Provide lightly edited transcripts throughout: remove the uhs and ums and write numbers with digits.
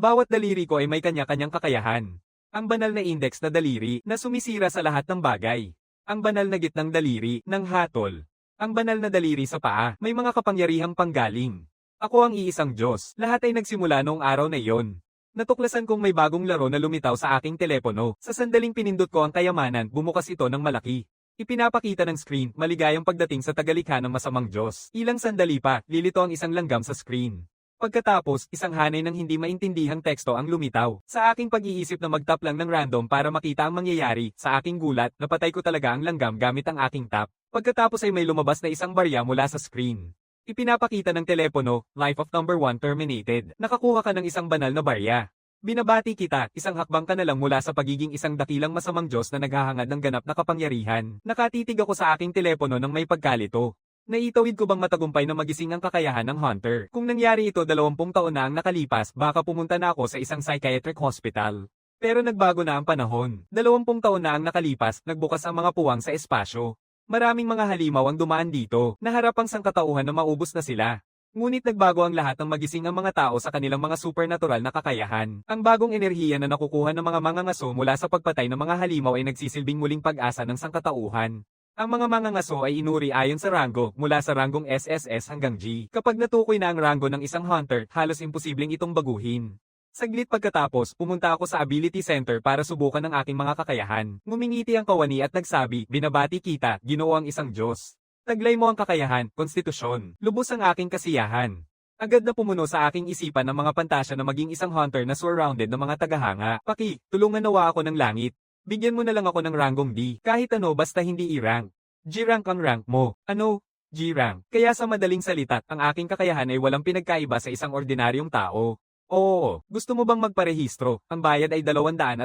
Bawat daliri ko ay may kanya-kanyang kakayahan. Ang banal na index na daliri na sumisira sa lahat ng bagay. Ang banal na gitnang daliri ng hatol. Ang banal na daliri sa paa, may mga kapangyarihang panggaling. Ako ang iisang Diyos. Lahat ay nagsimula noong araw na iyon. Natuklasan kong may bagong laro na lumitaw sa aking telepono. Sa sandaling pinindot ko ang kayamanan, bumukas ito ng malaki. Ipinapakita ng screen, maligayang pagdating sa tagalikha ng masamang Diyos. Ilang sandali pa, lilito ang isang langgam sa screen. Pagkatapos, isang hanay ng hindi maintindihang teksto ang lumitaw. Sa aking pag-iisip na mag-tap lang ng random para makita ang mangyayari, sa aking gulat, napatay ko talaga ang langgam gamit ang aking tap. Pagkatapos ay may lumabas na isang barya mula sa screen. Ipinapakita ng telepono, Life of number 1 terminated. Nakakuha ka ng isang banal na barya. Binabati kita, isang hakbang ka na lang mula sa pagiging isang dakilang masamang Diyos na naghahangad ng ganap na kapangyarihan. Nakatitig ako sa aking telepono nang may pagkalito. Naitawid ko bang matagumpay na magising ang kakayahan ng Hunter? Kung nangyari ito 20 taon na ang nakalipas, baka pumunta na ako sa isang psychiatric hospital. Pero nagbago na ang panahon. 20 taon na ang nakalipas, nagbukas ang mga puwang sa espasyo. Maraming mga halimaw ang dumaan dito, naharap ang sangkatauhan na maubos na sila. Ngunit nagbago ang lahat ng magising ang mga tao sa kanilang mga supernatural na kakayahan. Ang bagong enerhiya na nakukuha ng mga mangangaso mula sa pagpatay ng mga halimaw ay nagsisilbing muling pag-asa ng sangkatauhan. Ang mga mangangaso ay inuri ayon sa ranggo, mula sa ranggong SSS hanggang G. Kapag natukoy na ang ranggo ng isang hunter, halos imposibleng itong baguhin. Saglit pagkatapos, pumunta ako sa Ability Center para subukan ang aking mga kakayahan. Ngumingiti ang kawani at nagsabi, binabati kita, Ginoo ang isang Diyos. Taglay mo ang kakayahan, konstitusyon. Lubos ang aking kasiyahan. Agad na pumuno sa aking isipan ang mga pantasya na maging isang hunter na surrounded ng mga tagahanga. Paki, tulungan nawa ako ng langit. Bigyan mo na lang ako ng ranggong D, kahit ano basta hindi I-rank. G-rank ang rank mo. Ano? G-rank. Kaya sa madaling salita, ang aking kakayahan ay walang pinagkaiba sa isang ordinaryong tao. Oo, gusto mo bang magparehistro? Ang bayad ay 280,000.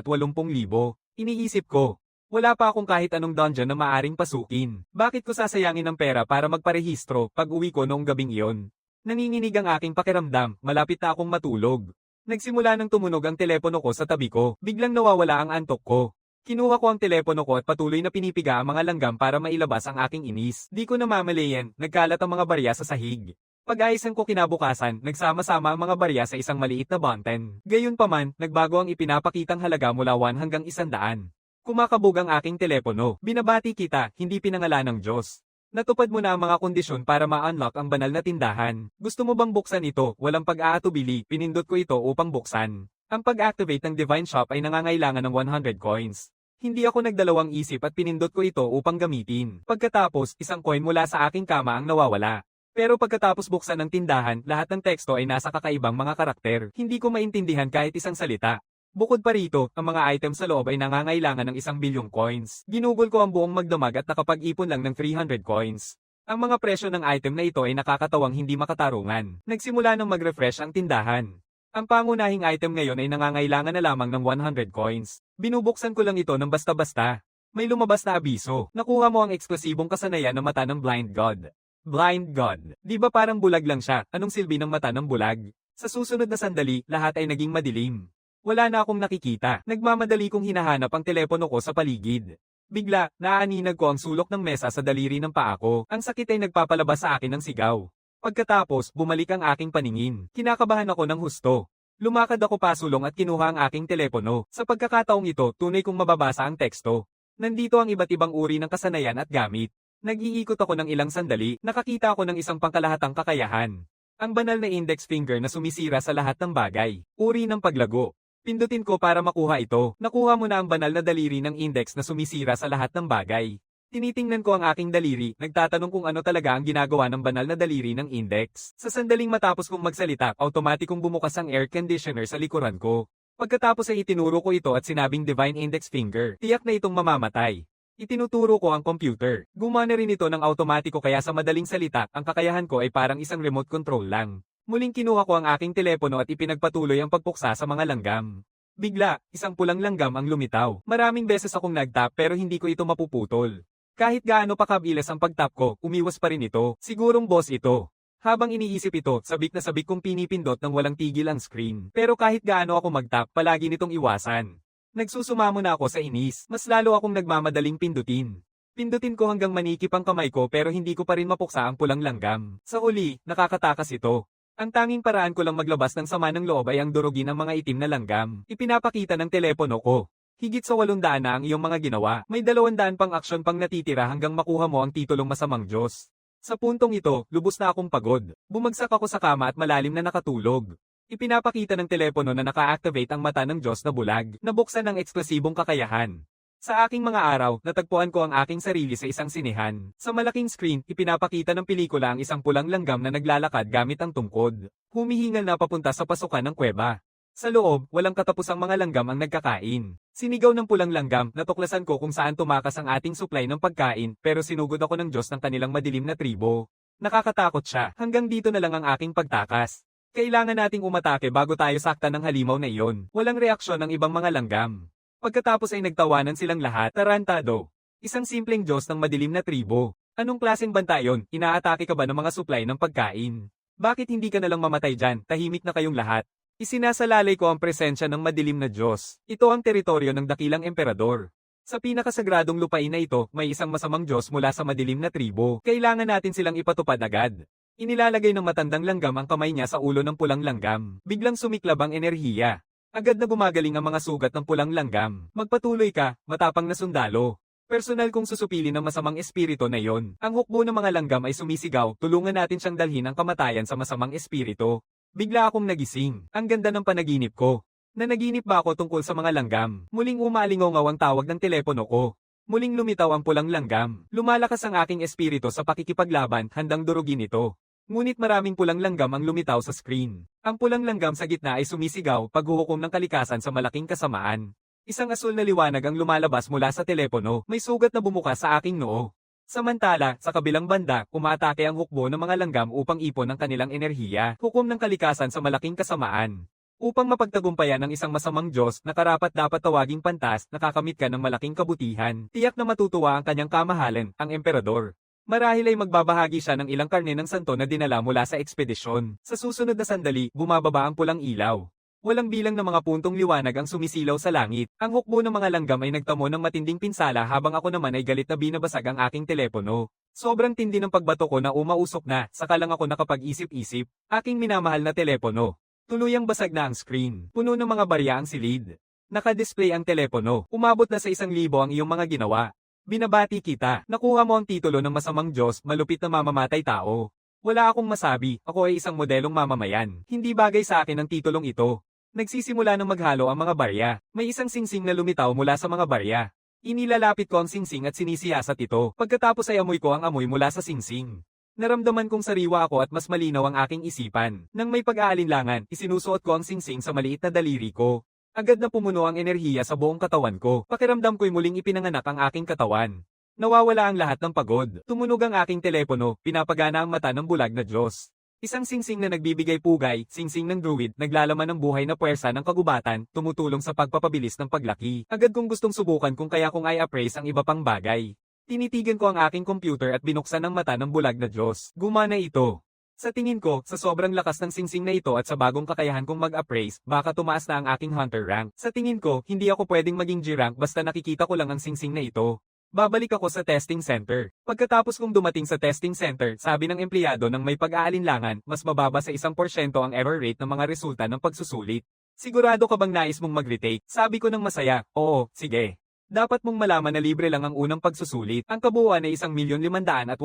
Iniisip ko. Wala pa akong kahit anong dungeon na maaring pasukin. Bakit ko sasayangin ng pera para magparehistro pag uwi ko noong gabing iyon? Nanginginig ang aking pakiramdam, malapit na akong matulog. Nagsimula nang tumunog ang telepono ko sa tabi ko, biglang nawawala ang antok ko. Kinuha ko ang telepono ko at patuloy na pinipiga ang mga langgam para mailabas ang aking inis. Di ko namamalayan, nagkalat ang mga barya sa sahig. Pag-ayisan ko kinabukasan, nagsama-sama ang mga barya sa isang maliit na bonten. Gayunpaman, nagbago ang ipinapakitang halaga mula 1 hanggang 100. Kumakabog ang aking telepono. Binabati kita, hindi pinangalan ng Diyos. Natupad mo na ang mga kondisyon para ma-unlock ang banal na tindahan. Gusto mo bang buksan ito? Walang pag-aatubili, pinindot ko ito upang buksan. Ang pag-activate ng Divine Shop ay nangangailangan ng 100 coins. Hindi ako nagdalawang isip at pinindot ko ito upang gamitin. Pagkatapos, isang coin mula sa aking kama ang nawawala. Pero pagkatapos buksan ng tindahan, lahat ng teksto ay nasa kakaibang mga karakter. Hindi ko maintindihan kahit isang salita. Bukod pa rito, ang mga items sa loob ay nangangailangan ng 1,000,000,000 coins. Ginugol ko ang buong magdamag at nakapag-ipon lang ng 300 coins. Ang mga presyo ng item na ito ay nakakatawang hindi makatarungan. Nagsimula nang mag-refresh ang tindahan. Ang pangunahing item ngayon ay nangangailangan na lamang ng 100 coins. Binubuksan ko lang ito ng basta-basta. May lumabas na abiso. Nakuha mo ang eksklusibong kasanayan ng mata ng Blind God. Blind God. Di ba parang bulag lang siya? Anong silbi ng mata ng bulag? Sa susunod na sandali, lahat ay naging madilim. Wala na akong nakikita. Nagmamadali kong hinahanap ang telepono ko sa paligid. Bigla, naaaninag ko ang sulok ng mesa sa daliri ng paa ko. Ang sakit ay nagpapalabas sa akin ng sigaw. Pagkatapos, bumalik ang aking paningin. Kinakabahan ako ng husto. Lumakad ako pasulong at kinuha ang aking telepono. Sa pagkakataong ito, tunay kong mababasa ang teksto. Nandito ang iba't ibang uri ng kasanayan at gamit. Nag-iikot ako ng ilang sandali, nakakita ako ng isang pangkalahatang kakayahan. Ang banal na index finger na sumisira sa lahat ng bagay. Uri ng paglago. Pindutin ko para makuha ito. Nakuha mo na ang banal na daliri ng index na sumisira sa lahat ng bagay. Tinitingnan ko ang aking daliri, nagtatanong kung ano talaga ang ginagawa ng banal na daliri ng index. Sa sandaling matapos kong magsalita, automatikong bumukas ang air conditioner sa likuran ko. Pagkatapos ay itinuro ko ito at sinabing Divine Index Finger. Tiyak na itong mamamatay. Itinuturo ko ang computer. Gumana rin ito ng automatiko kaya sa madaling salita, ang kakayahan ko ay parang isang remote control lang. Muling kinuha ko ang aking telepono at ipinagpatuloy ang pagpuksa sa mga langgam. Bigla, isang pulang langgam ang lumitaw. Maraming beses akong nagtap pero hindi ko ito mapuputol. Kahit gaano pa kabilis ang pagtap ko, umiwas pa rin ito. Sigurong boss ito. Habang iniisip ito, sabik na sabik kong pinipindot ng walang tigil ang screen. Pero kahit gaano ako magtap, palagi nitong iwasan. Nagsusumamo na ako sa inis, mas lalo akong nagmamadaling pindutin. Pindutin ko hanggang manikip ang kamay ko pero hindi ko pa rin mapuksa ang pulang langgam. Sa huli, nakakatakas ito. Ang tanging paraan ko lang maglabas ng sama ng loob ay ang durugin ang mga itim na langgam. Ipinapakita ng telepono ko. Higit sa 800 na ang iyong mga ginawa. May 200 pang aksyon pang natitira hanggang makuha mo ang titulong masamang Diyos. Sa puntong ito, lubos na akong pagod. Bumagsak ako sa kama at malalim na nakatulog. Ipinapakita ng telepono na naka-activate ang mata ng Diyos na bulag, nabuksan ng eksklusibong kakayahan. Sa aking mga araw, natagpuan ko ang aking sarili sa isang sinehan. Sa malaking screen, ipinapakita ng pelikula ang isang pulang langgam na naglalakad gamit ang tungkod. Humihingal na papunta sa pasukan ng kuweba. Sa loob, walang katapusang mga langgam ang nagkakain. Sinigaw ng pulang langgam, natuklasan ko kung saan tumakas ang ating supply ng pagkain, pero sinugod ako ng Diyos ng kanilang madilim na tribo. Nakakatakot siya, hanggang dito na lang ang aking pagtakas. Kailangan nating umatake bago tayo saktan ng halimaw na iyon. Walang reaksyon ng ibang mga langgam. Pagkatapos ay nagtawanan silang lahat, tarantado. Isang simpleng Diyos ng madilim na tribo. Anong klaseng banta yon? Inaatake ka ba ng mga supply ng pagkain? Bakit hindi ka nalang mamatay dyan? Tahimik na kayong lahat. Isinasalalay ko ang presensya ng madilim na Diyos. Ito ang teritoryo ng dakilang emperador. Sa pinakasagradong lupain na ito, may isang masamang Diyos mula sa madilim na tribo. Kailangan natin silang ipatupad agad. Inilalagay ng matandang langgam ang kamay niya sa ulo ng pulang langgam. Biglang sumiklab ang enerhiya. Agad na gumagaling ang mga sugat ng pulang langgam. Magpatuloy ka, matapang na sundalo. Personal kong susupilin ng masamang espiritu na yon. Ang hukbo ng mga langgam ay sumisigaw, tulungan natin siyang dalhin ang kamatayan sa masamang espiritu. Bigla akong nagising. Ang ganda ng panaginip ko. Nanaginip ba ako tungkol sa mga langgam? Muling umalingaw ang tawag ng telepono ko. Muling lumitaw ang pulang langgam. Lumalakas ang aking espiritu sa pakikipaglaban, handang durugin ito. Ngunit maraming pulang langgam ang lumitaw sa screen. Ang pulang langgam sa gitna ay sumisigaw, paghuhukom ng kalikasan sa malaking kasamaan. Isang asul na liwanag ang lumalabas mula sa telepono, may sugat na bumukas sa aking noo. Samantala, sa kabilang banda, umaatake ang hukbo ng mga langgam upang ipon ang kanilang enerhiya, hukom ng kalikasan sa malaking kasamaan. Upang mapagtagumpayan ng isang masamang Diyos na karapat-dapat tawaging pantas, nakakamit ka ng malaking kabutihan, tiyak na matutuwa ang kanyang kamahalan, ang emperador. Marahil ay magbabahagi siya ng ilang karne ng santo na dinala mula sa ekspedisyon. Sa susunod na sandali, bumababa ang pulang ilaw. Walang bilang ng mga puntong liwanag ang sumisilaw sa langit. Ang hukbo ng mga langgam ay nagtamo ng matinding pinsala habang ako naman ay galit na binabasag ang aking telepono. Sobrang tindi ng pagbato ko na umausok na, saka lang ako nakapag-isip-isip. Aking minamahal na telepono. Tuluyang basag na ang screen. Puno ng mga barya ang silid. Naka-display ang telepono. Umabot na sa 1,000 ang iyong mga ginawa. Binabati kita. Nakuha mo ang titulo ng masamang Diyos, malupit na mamamatay tao. Wala akong masabi, ako ay isang modelong mamamayan. Hindi bagay sa akin ang titulong ito. Nagsisimula ng maghalo ang mga barya. May isang singsing na lumitaw mula sa mga barya. Inilalapit ko ang singsing at sinisiyasat ito. Pagkatapos ay amoy ko ang amoy mula sa singsing. Naramdaman kong sariwa ako at mas malinaw ang aking isipan. Nang may pag-aalinlangan, isinusuot ko ang singsing sa maliit na daliri ko. Agad na pumuno ang enerhiya sa buong katawan ko. Pakiramdam ko'y muling ipinanganak ang aking katawan. Nawawala ang lahat ng pagod. Tumunog ang aking telepono, pinapagana ang mata ng bulag na Diyos. Isang singsing na nagbibigay pugay, singsing ng druid, naglalaman ng buhay na puwersa ng kagubatan, tumutulong sa pagpapabilis ng paglaki. Agad kong gustong subukan kung kaya kong i-appraise ang iba pang bagay. Tinitigan ko ang aking computer at binuksan ang mata ng bulag na Diyos. Gumana ito. Sa tingin ko, sa sobrang lakas ng singsing na ito at sa bagong kakayahan kong mag-appraise, baka tumaas na ang aking hunter rank. Sa tingin ko, hindi ako pwedeng maging G rank basta nakikita ko lang ang singsing na ito. Babalik ako sa testing center. Pagkatapos kong dumating sa testing center, sabi ng empleyado nang may pag-aalinlangan, mas mababa sa 1% ang error rate ng mga resulta ng pagsusulit. Sigurado ka bang nais mong mag-retake? Sabi ko ng masaya, oo, sige. Dapat mong malaman na libre lang ang unang pagsusulit. Ang kabuuan ay 1,580,000.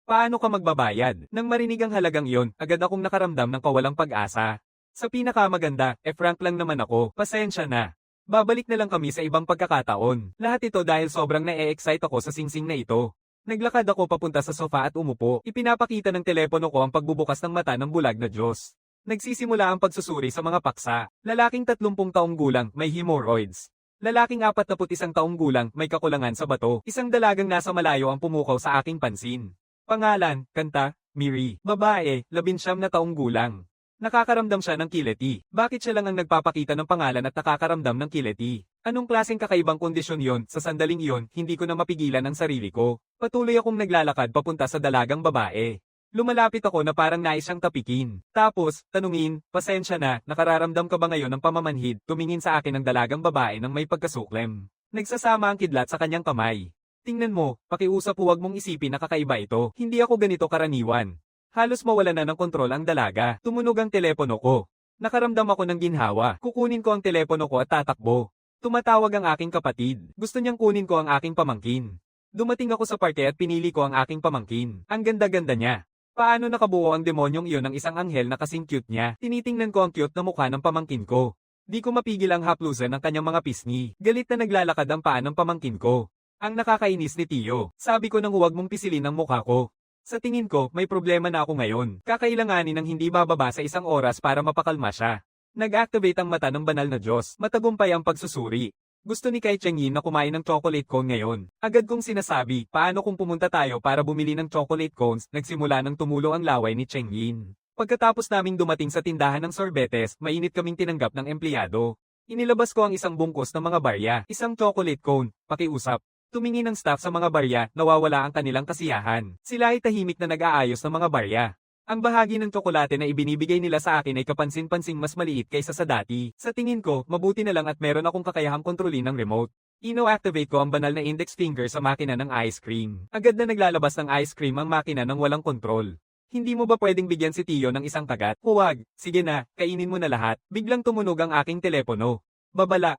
Paano ka magbabayad? Nang marinig ang halagang iyon, agad akong nakaramdam ng kawalang pag-asa. Sa pinakamaganda, frank lang naman ako, pasensya na. Babalik na lang kami sa ibang pagkakataon. Lahat ito dahil sobrang na-excite ako sa singsing na ito. Naglakad ako papunta sa sofa at umupo. Ipinapakita ng telepono ko ang pagbubukas ng mata ng bulag na Diyos. Nagsisimula ang pagsusuri sa mga paksa. Lalaking 30 taong gulang, may hemorrhoids. Lalaking 41 taong gulang, may kakulangan sa bato. Isang dalagang nasa malayo ang pumukaw sa aking pansin. Pangalan, kanta, Miri. Babae, 19 na taong gulang. Nakakaramdam siya ng kiliti. Bakit siya lang ang nagpapakita ng pangalan at nakakaramdam ng kiliti? Anong klaseng kakaibang kondisyon yon? Sa sandaling iyon, hindi ko na mapigilan ang sarili ko. Patuloy akong naglalakad papunta sa dalagang babae. Lumalapit ako na parang nais siyang tapikin. Tapos, tanungin, pasensya na, nakararamdam ka ba ngayon ng pamamanhid? Tumingin sa akin ang dalagang babae nang may pagkasuklem. Nagsasama ang kidlat sa kanyang kamay. Tingnan mo, pakiusap, huwag mong isipin na kakaiba ito. Hindi ako ganito karaniwan. Halos mawala na ng kontrol ang dalaga. Tumunog ang telepono ko. Nakaramdam ako ng ginhawa. Kukunin ko ang telepono ko at tatakbo. Tumatawag ang aking kapatid. Gusto niyang kunin ko ang aking pamangkin. Dumating ako sa parke at pinili ko ang aking pamangkin. Ang ganda-ganda niya. Paano nakabuo ang demonyong iyon ng isang anghel na kasing cute niya? Tinitingnan ko ang cute na mukha ng pamangkin ko. Di ko mapigil ang haplusan ng kanyang mga pisngi. Galit na naglalakad ang paa ng pamangkin ko. Ang nakakainis ni Tio. Sabi ko nang huwag mong pisilin ang mukha ko. Sa tingin ko, may problema na ako ngayon. Kakailanganin ng hindi bababa sa isang oras para mapakalma siya. Nag-activate ang mata ng banal na Diyos. Matagumpay ang pagsusuri. Gusto ni Kai Chengyin na kumain ng chocolate cone ngayon. Agad kong sinasabi, paano kung pumunta tayo para bumili ng chocolate cones? Nagsimula ng tumulo ang laway ni Chengyin. Pagkatapos naming dumating sa tindahan ng sorbetes, mainit kaming tinanggap ng empleyado. Inilabas ko ang isang bungkus ng mga barya, isang chocolate cone, pakiusap. Tumingin ang staff sa mga barya, nawawala ang kanilang kasiyahan. Sila ay tahimik na nag-aayos ng mga barya. Ang bahagi ng tsokolate na ibinibigay nila sa akin ay kapansin-pansing mas maliit kaysa sa dati. Sa tingin ko, mabuti na lang at meron akong kakayahang kontrolin ng remote. Ino-activate ko ang banal na index finger sa makina ng ice cream. Agad na naglalabas ng ice cream ang makina ng walang kontrol. Hindi mo ba pwedeng bigyan si Tio ng isang kagat? Huwag. Sige na, kainin mo na lahat. Biglang tumunog ang aking telepono. Babala.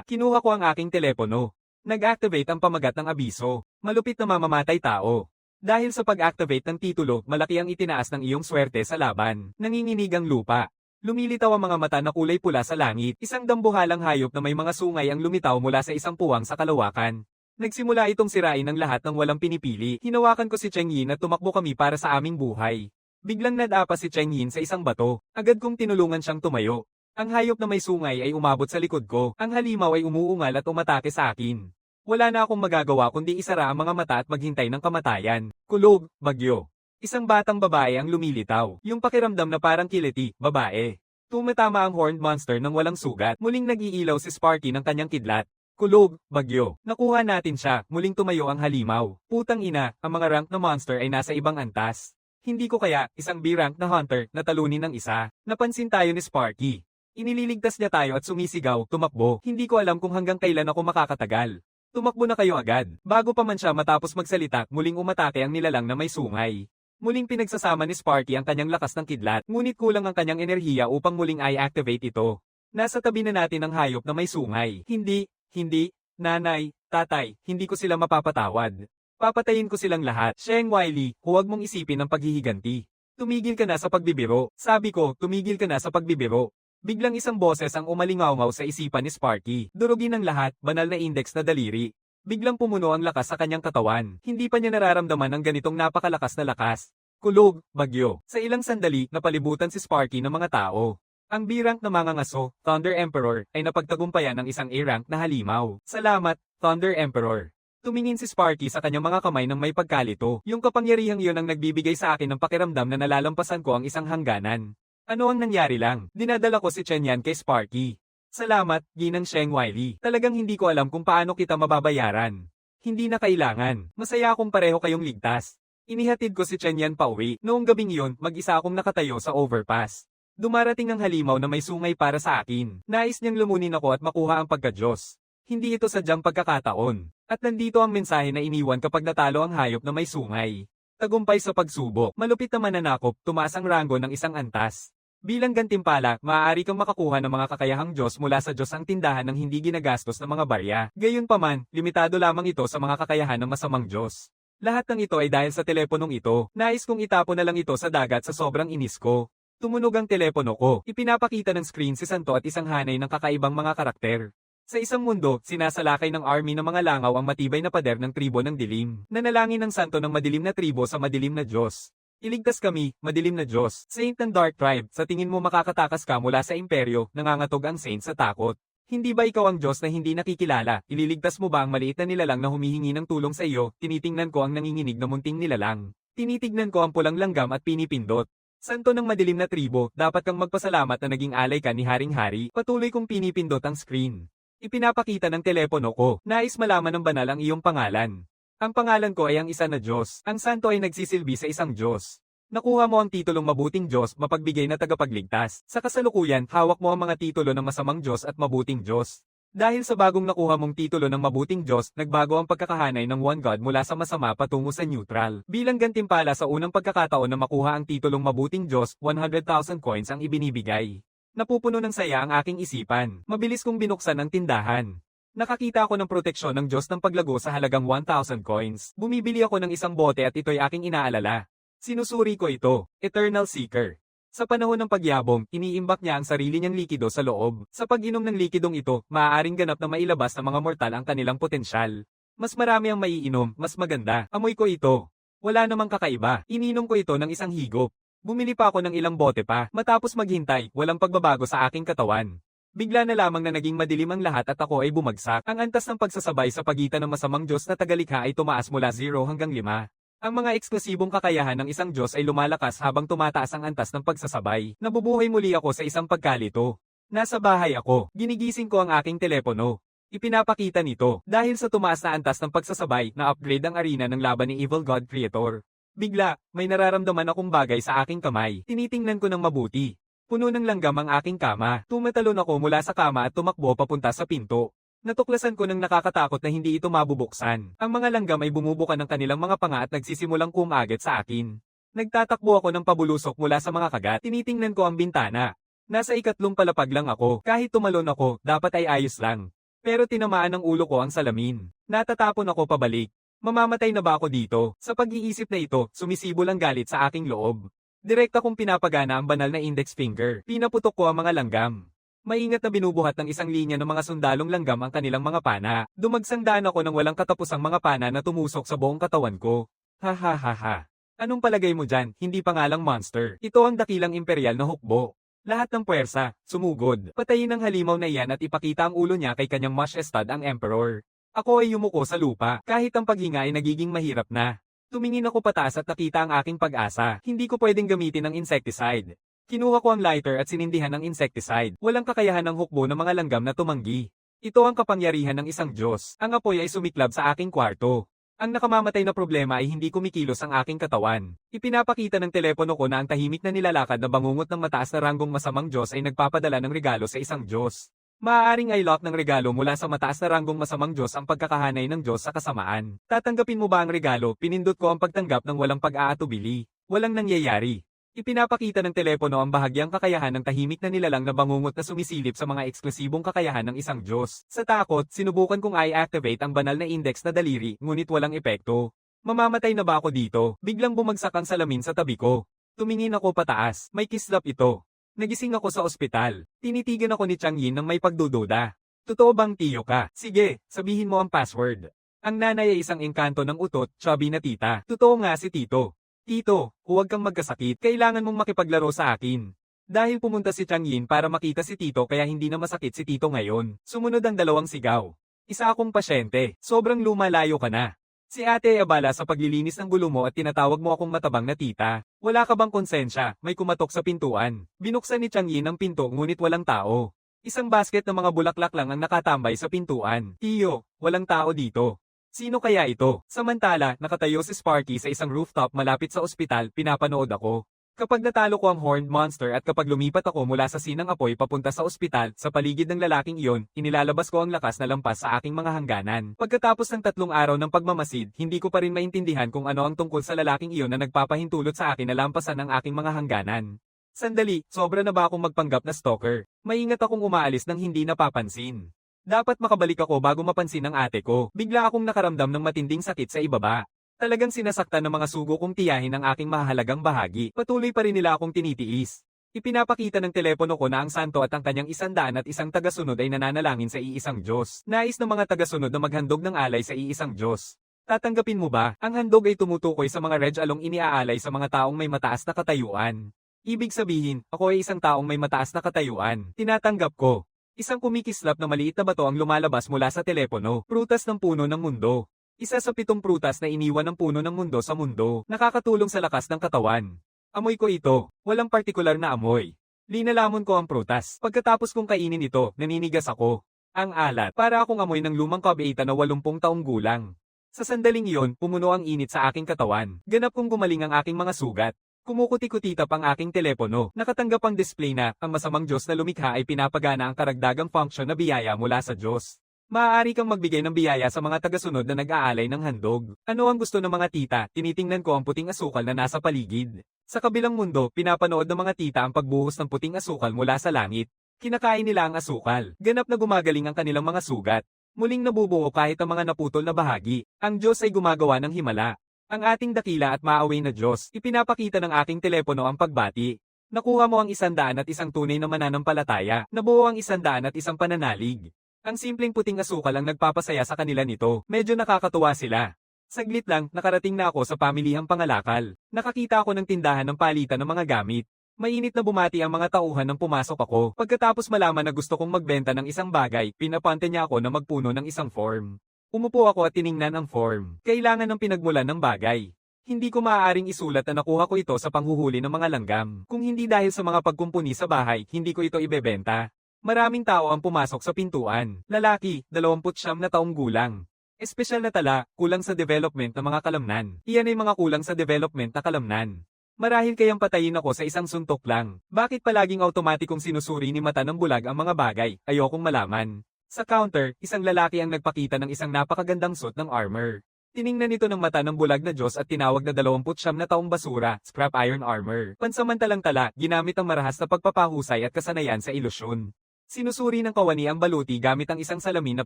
Kinuha ko ang aking telepono. Nag-activate ang pamagat ng abiso. Malupit na mamamatay tao. Dahil sa pag-activate ng titulo, malaki ang itinaas ng iyong swerte sa laban. Nanginginig ang lupa. Lumilitaw ang mga mata na kulay pula sa langit. Isang dambuhalang hayop na may mga sungay ang lumitaw mula sa isang puwang sa kalawakan. Nagsimula itong sirain ng lahat ng walang pinipili. Hinawakan ko si Chengyin at tumakbo kami para sa aming buhay. Biglang nadapa si Chengyin sa isang bato. Agad kong tinulungan siyang tumayo. Ang hayop na may sungay ay umabot sa likod ko. Ang halimaw ay umuungal at umatake sa akin. Wala na akong magagawa kundi isara ang mga mata at maghintay ng kamatayan. Kulog, bagyo. Isang batang babae ang lumilitaw. Yung pakiramdam na parang kiliti, babae. Tumatama ang horned monster ng walang sugat. Muling nag-iilaw si Sparky ng kanyang kidlat. Kulog, bagyo. Nakuha natin siya, muling tumayo ang halimaw. Putang ina, ang mga rank na monster ay nasa ibang antas. Hindi ko kaya, isang B-rank na hunter, na talunin ng isa. Napansin tayo ni Sparky. Inililigtas niya tayo at sumisigaw, tumakbo. Hindi ko alam kung hanggang kailan ako makakatagal. Tumakbo na kayo agad. Bago pa man siya matapos magsalita, muling umatake ang nilalang na may sungay. Muling pinagsasama ni Sparky ang kanyang lakas ng kidlat, ngunit kulang ang kanyang enerhiya upang muling i-activate ito. Nasa tabi na natin ang hayop na may sungay. Hindi, nanay, tatay, hindi ko sila mapapatawad. Papatayin ko silang lahat. Sheng Wiley, huwag mong isipin ang paghihiganti. Tumigil ka na sa pagbibiro. Sabi ko, tumigil ka na sa pagbibiro. Biglang isang boses ang umalingaw sa isipan ni Sparky. Durugin ang lahat, banal na index na daliri. Biglang pumuno ang lakas sa kanyang katawan. Hindi pa niya nararamdaman ang ganitong napakalakas na lakas. Kulog, bagyo. Sa ilang sandali, napalibutan si Sparky ng mga tao. Ang B-rank na mangangaso, Thunder Emperor, ay napagtagumpayan ng isang A-rank na halimaw. Salamat, Thunder Emperor. Tumingin si Sparky sa kanyang mga kamay ng may pagkalito. Yung kapangyarihang iyon ang nagbibigay sa akin ng pakiramdam na nalalampasan ko ang isang hangganan. Ano ang nangyari lang? Dinadala ko si Chenyan kay Sparky. Salamat, Ginang Sheng Wiley. Talagang hindi ko alam kung paano kita mababayaran. Hindi na kailangan. Masaya akong pareho kayong ligtas. Inihatid ko si Chenyan pauwi. Noong gabing iyon, mag-isa akong nakatayo sa overpass. Dumarating ang halimaw na may sungay para sa akin. Nais niyang lumunin ako at makuha ang pagka-Diyos. Hindi ito sadyang pagkakataon. At nandito ang mensahe na iniwan kapag natalo ang hayop na may sungay. Tagumpay sa pagsubok. Malupit na mananakop, tumaas ang rango ng isang antas. Bilang gantimpala, maaari kang makakuha ng mga kakayahang Diyos mula sa Diyos ang tindahan ng hindi ginagastos ng mga barya. Gayunpaman, limitado lamang ito sa mga kakayahan ng masamang Diyos. Lahat ng ito ay dahil sa teleponong ito. Nais kong itapon na lang ito sa dagat sa sobrang inis ko. Tumunog ang telepono ko. Ipinapakita ng screen si Santo at isang hanay ng kakaibang mga karakter. Sa isang mundo, sinasalakay ng army ng mga langaw ang matibay na pader ng tribo ng dilim. Nanalangin ng santo ng madilim na tribo sa madilim na Diyos. Iligtas kami, madilim na Diyos. Saint ng Dark Tribe, sa tingin mo makakatakas ka mula sa imperyo, nangangatog ang saint sa takot. Hindi ba ikaw ang Diyos na hindi nakikilala? Ililigtas mo ba ang maliit na nilalang na humihingi ng tulong sa iyo? Tinitingnan ko ang nanginginig na munting nilalang. Tinitignan ko ang pulang langgam at pinipindot. Santo ng madilim na tribo, dapat kang magpasalamat na naging alay ka ni Haring Hari. Patuloy kong pinipindot ang screen. Ipinapakita ng telepono ko. Nais malaman ng banal ang iyong pangalan. Ang pangalan ko ay ang isa na Diyos. Ang santo ay nagsisilbi sa isang Diyos. Nakuha mo ang titulong mabuting Diyos, mapagbigay na tagapagligtas. Sa kasalukuyan, hawak mo ang mga titulo ng masamang Diyos at mabuting Diyos. Dahil sa bagong nakuha mong titulo ng mabuting Diyos, nagbago ang pagkakahanay ng One God mula sa masama patungo sa neutral. Bilang gantimpala sa unang pagkakataon na makuha ang titulong mabuting Diyos, 100,000 coins ang ibinibigay. Napupuno ng saya ang aking isipan. Mabilis kong binuksan ang tindahan. Nakakita ako ng proteksyon ng Diyos ng paglago sa halagang 1,000 coins. Bumibili ako ng isang bote at ito'y aking inaalala. Sinusuri ko ito, Eternal Seeker. Sa panahon ng pagyabong, iniimbak niya ang sarili niyang likido sa loob. Sa pag-inom ng likidong ito, maaaring ganap na mailabas ng mga mortal ang kanilang potensyal. Mas marami ang maiinom, mas maganda. Amoy ko ito. Wala namang kakaiba. Ininom ko ito ng isang higop. Bumili pa ako ng ilang bote pa. Matapos maghintay, walang pagbabago sa aking katawan. Bigla na lamang na naging madilim ang lahat at ako ay bumagsak. Ang antas ng pagsasabay sa pagitan ng masamang Diyos na tagalikha ay tumaas mula 0 hanggang 5. Ang mga eksklusibong kakayahan ng isang Diyos ay lumalakas habang tumataas ang antas ng pagsasabay. Nabubuhay muli ako sa isang pagkalito. Nasa bahay ako. Ginigising ko ang aking telepono. Ipinapakita nito, dahil sa tumaas na antas ng pagsasabay, na-upgrade ang arena ng laban ni Evil God Creator. Bigla, may nararamdaman akong bagay sa aking kamay. Tinitingnan ko ng mabuti. Puno ng langgam ang aking kama. Tumatalon ako mula sa kama at tumakbo papunta sa pinto. Natuklasan ko ng nakakatakot na hindi ito mabubuksan. Ang mga langgam ay bumubuka ng kanilang mga panga at nagsisimulang kumagat sa akin. Nagtatakbo ako ng pabulusok mula sa mga kagat. Tinitingnan ko ang bintana. Nasa ikatlong palapag lang ako. Kahit tumalon ako, dapat ay ayos lang. Pero tinamaan ng ulo ko ang salamin. Natatapon ako pabalik. Mamamatay na ba ako dito? Sa pag-iisip na ito, sumisibol ang galit sa aking loob. Direkta kong pinapagana ang banal na index finger. Pinaputok ko ang mga langgam. Maingat na binubuhat ng isang linya ng mga sundalong langgam ang kanilang mga pana. Dumagsangdaan ako ng walang katapusang mga pana na tumusok sa buong katawan ko. Ha ha ha ha. Anong palagay mo dyan? Hindi pa nga lang monster. Ito ang dakilang imperial na hukbo. Lahat ng puwersa, sumugod. Patayin ang halimaw na iyan at ipakita ang ulo niya kay kanyang Majestad ang Emperor. Ako ay yumuko sa lupa. Kahit ang paghinga ay nagiging mahirap na. Tumingin ako pataas at nakita ang aking pag-asa. Hindi ko pwedeng gamitin ang insecticide. Kinuha ko ang lighter at sinindihan ang insecticide. Walang kakayahan ng hukbo ng mga langgam na tumanggi. Ito ang kapangyarihan ng isang Diyos. Ang apoy ay sumiklab sa aking kwarto. Ang nakamamatay na problema ay hindi kumikilos ang aking katawan. Ipinapakita ng telepono ko na ang tahimik na nilalakad na bangungot ng mataas na ranggong masamang Diyos ay nagpapadala ng regalo sa isang Diyos. Maaaring ay lock ng regalo mula sa mataas na ranggong masamang Diyos ang pagkakahanay ng Diyos sa kasamaan. Tatanggapin mo ba ang regalo? Pinindot ko ang pagtanggap ng walang pag-aatubili. Walang nangyayari. Ipinapakita ng telepono ang bahagyang kakayahan ng tahimik na nilalang na bangungot na sumisilip sa mga eksklusibong kakayahan ng isang Diyos. Sa takot, sinubukan kong i-activate ang banal na index na daliri, ngunit walang epekto. Mamamatay na ba ako dito? Biglang bumagsak ang salamin sa tabi ko. Tumingin ako pataas, may kislap ito. Nagising ako sa ospital. Tinitigan ako ni Chang Yin ng may pagdududa. Totoo bang tiyo ka? Sige, sabihin mo ang password. Ang nanay ay isang engkanto ng utot, chubby na tita. Totoo nga si Tito. Tito, huwag kang magkasakit. Kailangan mong makipaglaro sa akin. Dahil pumunta si Chang Yin para makita si Tito kaya hindi na masakit si Tito ngayon. Sumunod ang dalawang sigaw. Isa akong pasyente. Sobrang lumalayo ka na. Si ate ay abala sa paglilinis ng gulo mo at tinatawag mo akong matabang na tita. Wala ka bang konsensya? May kumatok sa pintuan. Binuksan ni Chang Yin ang pinto ngunit walang tao. Isang basket ng mga bulaklak lang ang nakatambay sa pintuan. Tiyo, walang tao dito. Sino kaya ito? Samantala, nakatayo si Sparky sa isang rooftop malapit sa ospital, pinapanood ako. Kapag natalo ko ang horned monster at kapag lumipat ako mula sa sinang apoy papunta sa ospital, sa paligid ng lalaking iyon, inilalabas ko ang lakas na lampas sa aking mga hangganan. Pagkatapos ng 3 araw ng pagmamasid, hindi ko pa rin maintindihan kung ano ang tungkol sa lalaking iyon na nagpapahintulot sa akin na lampasan ang aking mga hangganan. Sandali, sobra na ba akong magpanggap na stalker? Maingat akong umaalis nang hindi napapansin. Dapat makabalik ako bago mapansin ng ate ko. Bigla akong nakaramdam ng matinding sakit sa ibaba. Talagang sinasaktan ng mga sugo kong tiyahin ang aking mahalagang bahagi. Patuloy pa rin nila akong tinitiis. Ipinapakita ng telepono ko na ang santo at ang kanyang 101 tagasunod ay nananalangin sa iisang Diyos. Nais ng mga tagasunod na maghandog ng alay sa iisang Diyos. Tatanggapin mo ba? Ang handog ay tumutukoy sa mga red along iniaalay sa mga taong may mataas na katayuan. Ibig sabihin, ako ay isang taong may mataas na katayuan. Tinatanggap ko. Isang kumikislap na maliit na bato ang lumalabas mula sa telepono. Prutas ng puno ng mundo. Isa sa 7 prutas na iniwan ng puno ng mundo sa mundo. Nakakatulong sa lakas ng katawan. Amoy ko ito. Walang partikular na amoy. Linalamon ko ang prutas. Pagkatapos kong kainin ito, naninigas ako. Ang alat. Para akong amoy ng lumang kabeita na 80 taong gulang. Sa sandaling iyon, pumuno ang init sa aking katawan. Ganap kong gumaling ang aking mga sugat. Kumukuti-kutitap ang aking telepono. Nakatanggap ang display na, ang masamang Diyos na lumikha ay pinapagana ang karagdagang function na biyaya mula sa Diyos. Maaari kang magbigay ng biyaya sa mga tagasunod na nag-aalay ng handog. Ano ang gusto ng mga tita? Tinitingnan ko ang puting asukal na nasa paligid. Sa kabilang mundo, pinapanood ng mga tita ang pagbuhos ng puting asukal mula sa langit. Kinakain nila ang asukal. Ganap na gumagaling ang kanilang mga sugat. Muling nabubuo kahit ang mga naputol na bahagi. Ang Diyos ay gumagawa ng himala. Ang ating dakila at maaway na Diyos, ipinapakita ng aking telepono ang pagbati. Nakuha mo ang 101 tunay na mananampalataya, nabuo ang 101 pananalig. Ang simpleng puting asukal ang nagpapasaya sa kanila nito, medyo nakakatuwa sila. Saglit lang, nakarating na ako sa pamilihang pangalakal. Nakakita ako ng tindahan ng palitan ng mga gamit. Mainit na bumati ang mga tauhan nang pumasok ako. Pagkatapos malaman na gusto kong magbenta ng isang bagay, pinapante niya ako na magpuno ng isang form. Umupo ako at tiningnan ang form. Kailangan ng pinagmulan ng bagay. Hindi ko maaaring isulat na nakuha ko ito sa panghuhuli ng mga langgam. Kung hindi dahil sa mga pagkumpuni sa bahay, hindi ko ito ibebenta. Maraming tao ang pumasok sa pintuan. Lalaki, 29 na taong gulang. Espesyal na tala, kulang sa development ng mga kalamnan. Iyan ay mga kulang sa development na kalamnan. Marahil kayang patayin ako sa isang suntok lang. Bakit palaging automatikong sinusuri ni mata ng bulag ang mga bagay? Ayokong malaman. Sa counter, isang lalaki ang nagpakita ng isang napakagandang suit ng armor. Tiningnan ito ng mata ng bulag na Diyos at tinawag na 29 na taong basura, scrap iron armor. Pansamantalang tala, ginamit ang marahas na pagpapahusay at kasanayan sa ilusyon. Sinusuri ng kawani ang baluti gamit ang isang salamin na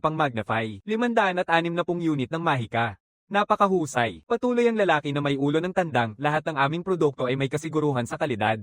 pang-magnify, 560 unit ng mahika. Napakahusay. Patuloy ang lalaki na may ulo ng tandang, lahat ng aming produkto ay may kasiguruhan sa kalidad.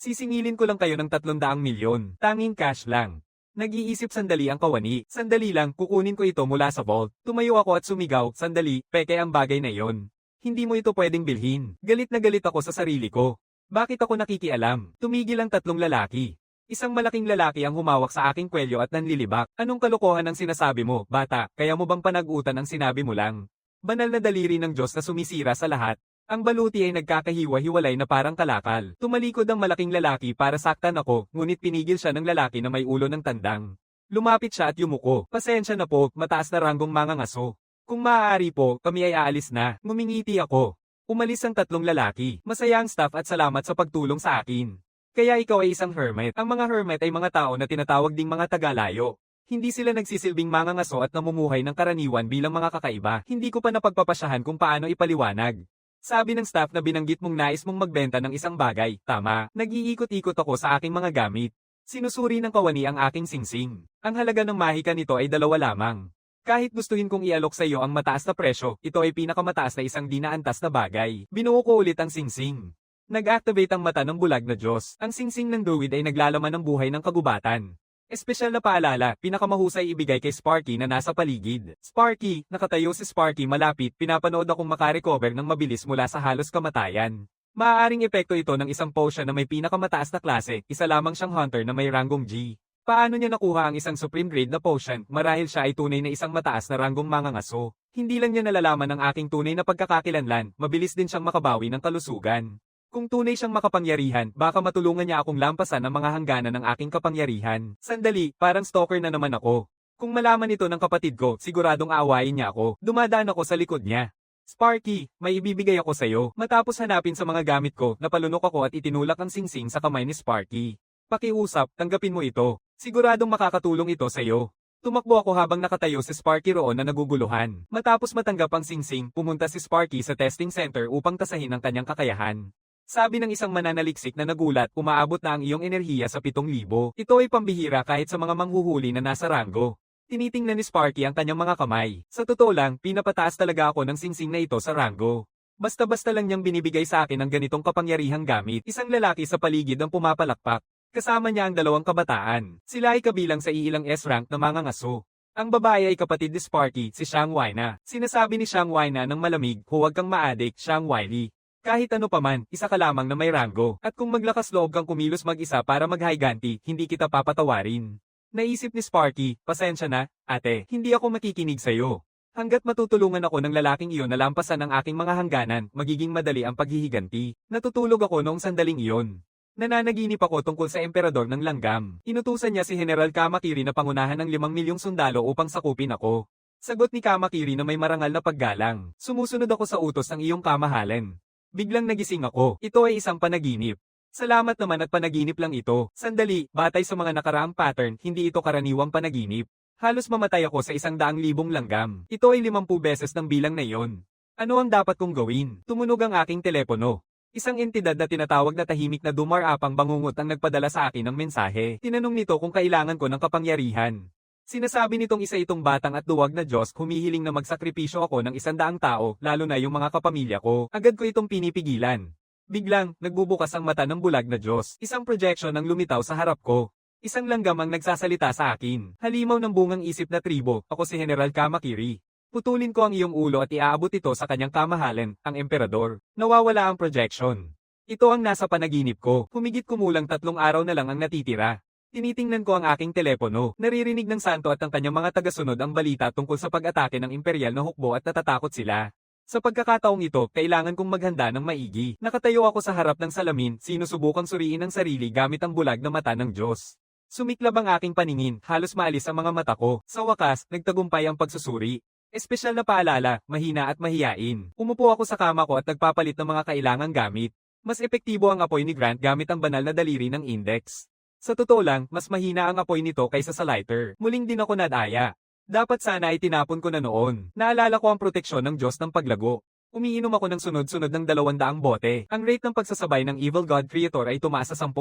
Sisingilin ko lang kayo ng 300 milyon, tanging cash lang. Nag-iisip sandali ang kawani. Sandali lang, kukunin ko ito mula sa vault. Tumayo ako at sumigaw, sandali, peke ang bagay na iyon. Hindi mo ito pwedeng bilhin. Galit na galit ako sa sarili ko. Bakit ako nakikialam? Tumigil ang tatlong lalaki. Isang malaking lalaki ang humawak sa aking kwelyo at nanlilibak. Anong kalokohan ang sinasabi mo, bata? Kaya mo bang panag-utan ang sinabi mo lang? Banal na daliri ng Diyos na sumisira sa lahat. Ang baluti ay nagkakahiwa-hiwalay na parang kalakal. Tumalikod ang malaking lalaki para saktan ako, ngunit pinigil siya ng lalaki na may ulo ng tandang. Lumapit siya at yumuko. Pasensya na po, mataas na ranggong mangangaso. Kung maaari po, kami ay aalis na. Ngumingiti ako. Umalis ang tatlong lalaki. Masaya ang staff at salamat sa pagtulong sa akin. Kaya ikaw ay isang hermit. Ang mga hermit ay mga tao na tinatawag ding mga tagalayo. Hindi sila nagsisilbing mangangaso at namumuhay ng karaniwan bilang mga kakaiba. Hindi ko pa napagpapasyahan kung paano ipaliwanag. Sabi ng staff na binanggit mong nais mong magbenta ng isang bagay, tama, nag-iikot-ikot ako sa aking mga gamit. Sinusuri ng kawani ang aking singsing. Ang halaga ng mahika nito ay 2 lamang. Kahit gustuhin kong ialok sa iyo ang mataas na presyo, ito ay pinakamataas na isang dinaantas na bagay. Binuo ko ulit ang singsing. Nag-activate ang mata ng bulag na Diyos. Ang singsing ng druid ay naglalaman ng buhay ng kagubatan. Espesyal na paalala, pinakamahusay ibigay kay Sparky na nasa paligid. Sparky, nakatayo si Sparky malapit, pinapanood akong makarecover ng mabilis mula sa halos kamatayan. Maaaring epekto ito ng isang potion na may pinakamataas na klase, isa lamang siyang hunter na may ranggong G. Paano niya nakuha ang isang supreme grade na potion, marahil siya ay tunay na isang mataas na ranggong mangangaso. Hindi lang niya nalalaman ang aking tunay na pagkakakilanlan, mabilis din siyang makabawi ng kalusugan. Kung tunay siyang makapangyarihan, baka matulungan niya akong lampasan ang mga hangganan ng aking kapangyarihan. Sandali, parang stalker na naman ako. Kung malaman ito ng kapatid ko, siguradong aawayin niya ako. Dumadaan ako sa likod niya. Sparky, may ibibigay ako sa'yo. Matapos hanapin sa mga gamit ko, napalunok ako at itinulak ang singsing sa kamay ni Sparky. Pakiusap, tanggapin mo ito. Siguradong makakatulong ito sa'yo. Tumakbo ako habang nakatayo si Sparky roon na naguguluhan. Matapos matanggap ang singsing, pumunta si Sparky sa testing center upang tasahin ang kanyang kakayahan. Sabi ng isang mananaliksik na nagulat, umaabot na ang iyong enerhiya sa 7,000. Ito ay pambihira kahit sa mga manghuhuli na nasa ranggo. Tinitingnan ni Sparky ang kanyang mga kamay. Sa totoo lang, pinapataas talaga ako ng singsing na ito sa ranggo. Basta-basta lang niyang binibigay sa akin ang ganitong kapangyarihang gamit. Isang lalaki sa paligid ang pumapalakpak. Kasama niya ang 2 kabataan. Sila ay kabilang sa iilang S-rank na mangangaso. Ang babae ay kapatid ni Sparky, si Xiang Waina. Sinasabi ni Xiang Waina ng malamig, huwag kang maadik, Xiang Wiley. Kahit ano paman, isa ka lamang na may ranggo. At kung maglakas loob kang kumilos mag-isa para mag-higanti, hindi kita papatawarin. Naisip ni Sparky, pasensya na, ate, hindi ako makikinig sa'yo. Hanggat matutulungan ako ng lalaking iyon na lampasan ang aking mga hangganan, magiging madali ang paghihiganti. Natutulog ako noong sandaling iyon. Nananaginip ako tungkol sa emperador ng langgam. Inutusan niya si General Kamakiri na pangunahan ng 5 milyong sundalo upang sakupin ako. Sagot ni Kamakiri na may marangal na paggalang. Sumusunod ako sa utos ng iyong kamahalan. Biglang nagising ako. Ito ay isang panaginip. Salamat naman at panaginip lang ito. Sandali, batay sa mga nakaraang pattern, hindi ito karaniwang panaginip. Halos mamatay ako sa 100,000 langgam. Ito ay 50 beses ng bilang na iyon. Ano ang dapat kong gawin? Tumunog ang aking telepono. Isang entidad na tinatawag na tahimik na dumarapang bangungot ang nagpadala sa akin ng mensahe. Tinanong nito kung kailangan ko ng kapangyarihan. Sinasabi nitong isa itong batang at duwag na Diyos humihiling na magsakripisyo ako ng 100 tao, lalo na yung mga kapamilya ko. Agad ko itong pinipigilan. Biglang, nagbubukas ang mata ng bulag na Diyos. Isang projection ang lumitaw sa harap ko. Isang langgam ang nagsasalita sa akin. Halimaw ng bungang isip na tribo, ako si General Kamakiri. Putulin ko ang iyong ulo at iaabot ito sa kanyang kamahalan, ang emperador. Nawawala ang projection. Ito ang nasa panaginip ko. Humigit kumulang 3 araw na lang ang natitira. Tinitingnan ko ang aking telepono. Naririnig ng santo at ang kanyang mga tagasunod ang balita tungkol sa pag-atake ng imperial na hukbo at natatakot sila. Sa pagkakataong ito, kailangan kong maghanda ng maigi. Nakatayo ako sa harap ng salamin, sinusubukang suriin ang sarili gamit ang bulag na mata ng Diyos. Sumiklab ang aking paningin, halos maalis ang mga mata ko. Sa wakas, nagtagumpay ang pagsusuri. Espesyal na paalala, mahina at mahiyain. Umupo ako sa kama ko at nagpapalit ng mga kailangang gamit. Mas epektibo ang apoy ni Grant gamit ang banal na daliri ng index. Sa totoo lang, mas mahina ang apoy nito kaysa sa lighter. Muling din ako nadaya. Dapat sana ay tinapon ko na noon. Naalala ko ang proteksyon ng Diyos ng paglago. Umiinom ako ng sunod-sunod ng 200 bote. Ang rate ng pagsasabay ng Evil God Creator ay tumaas sa 10%.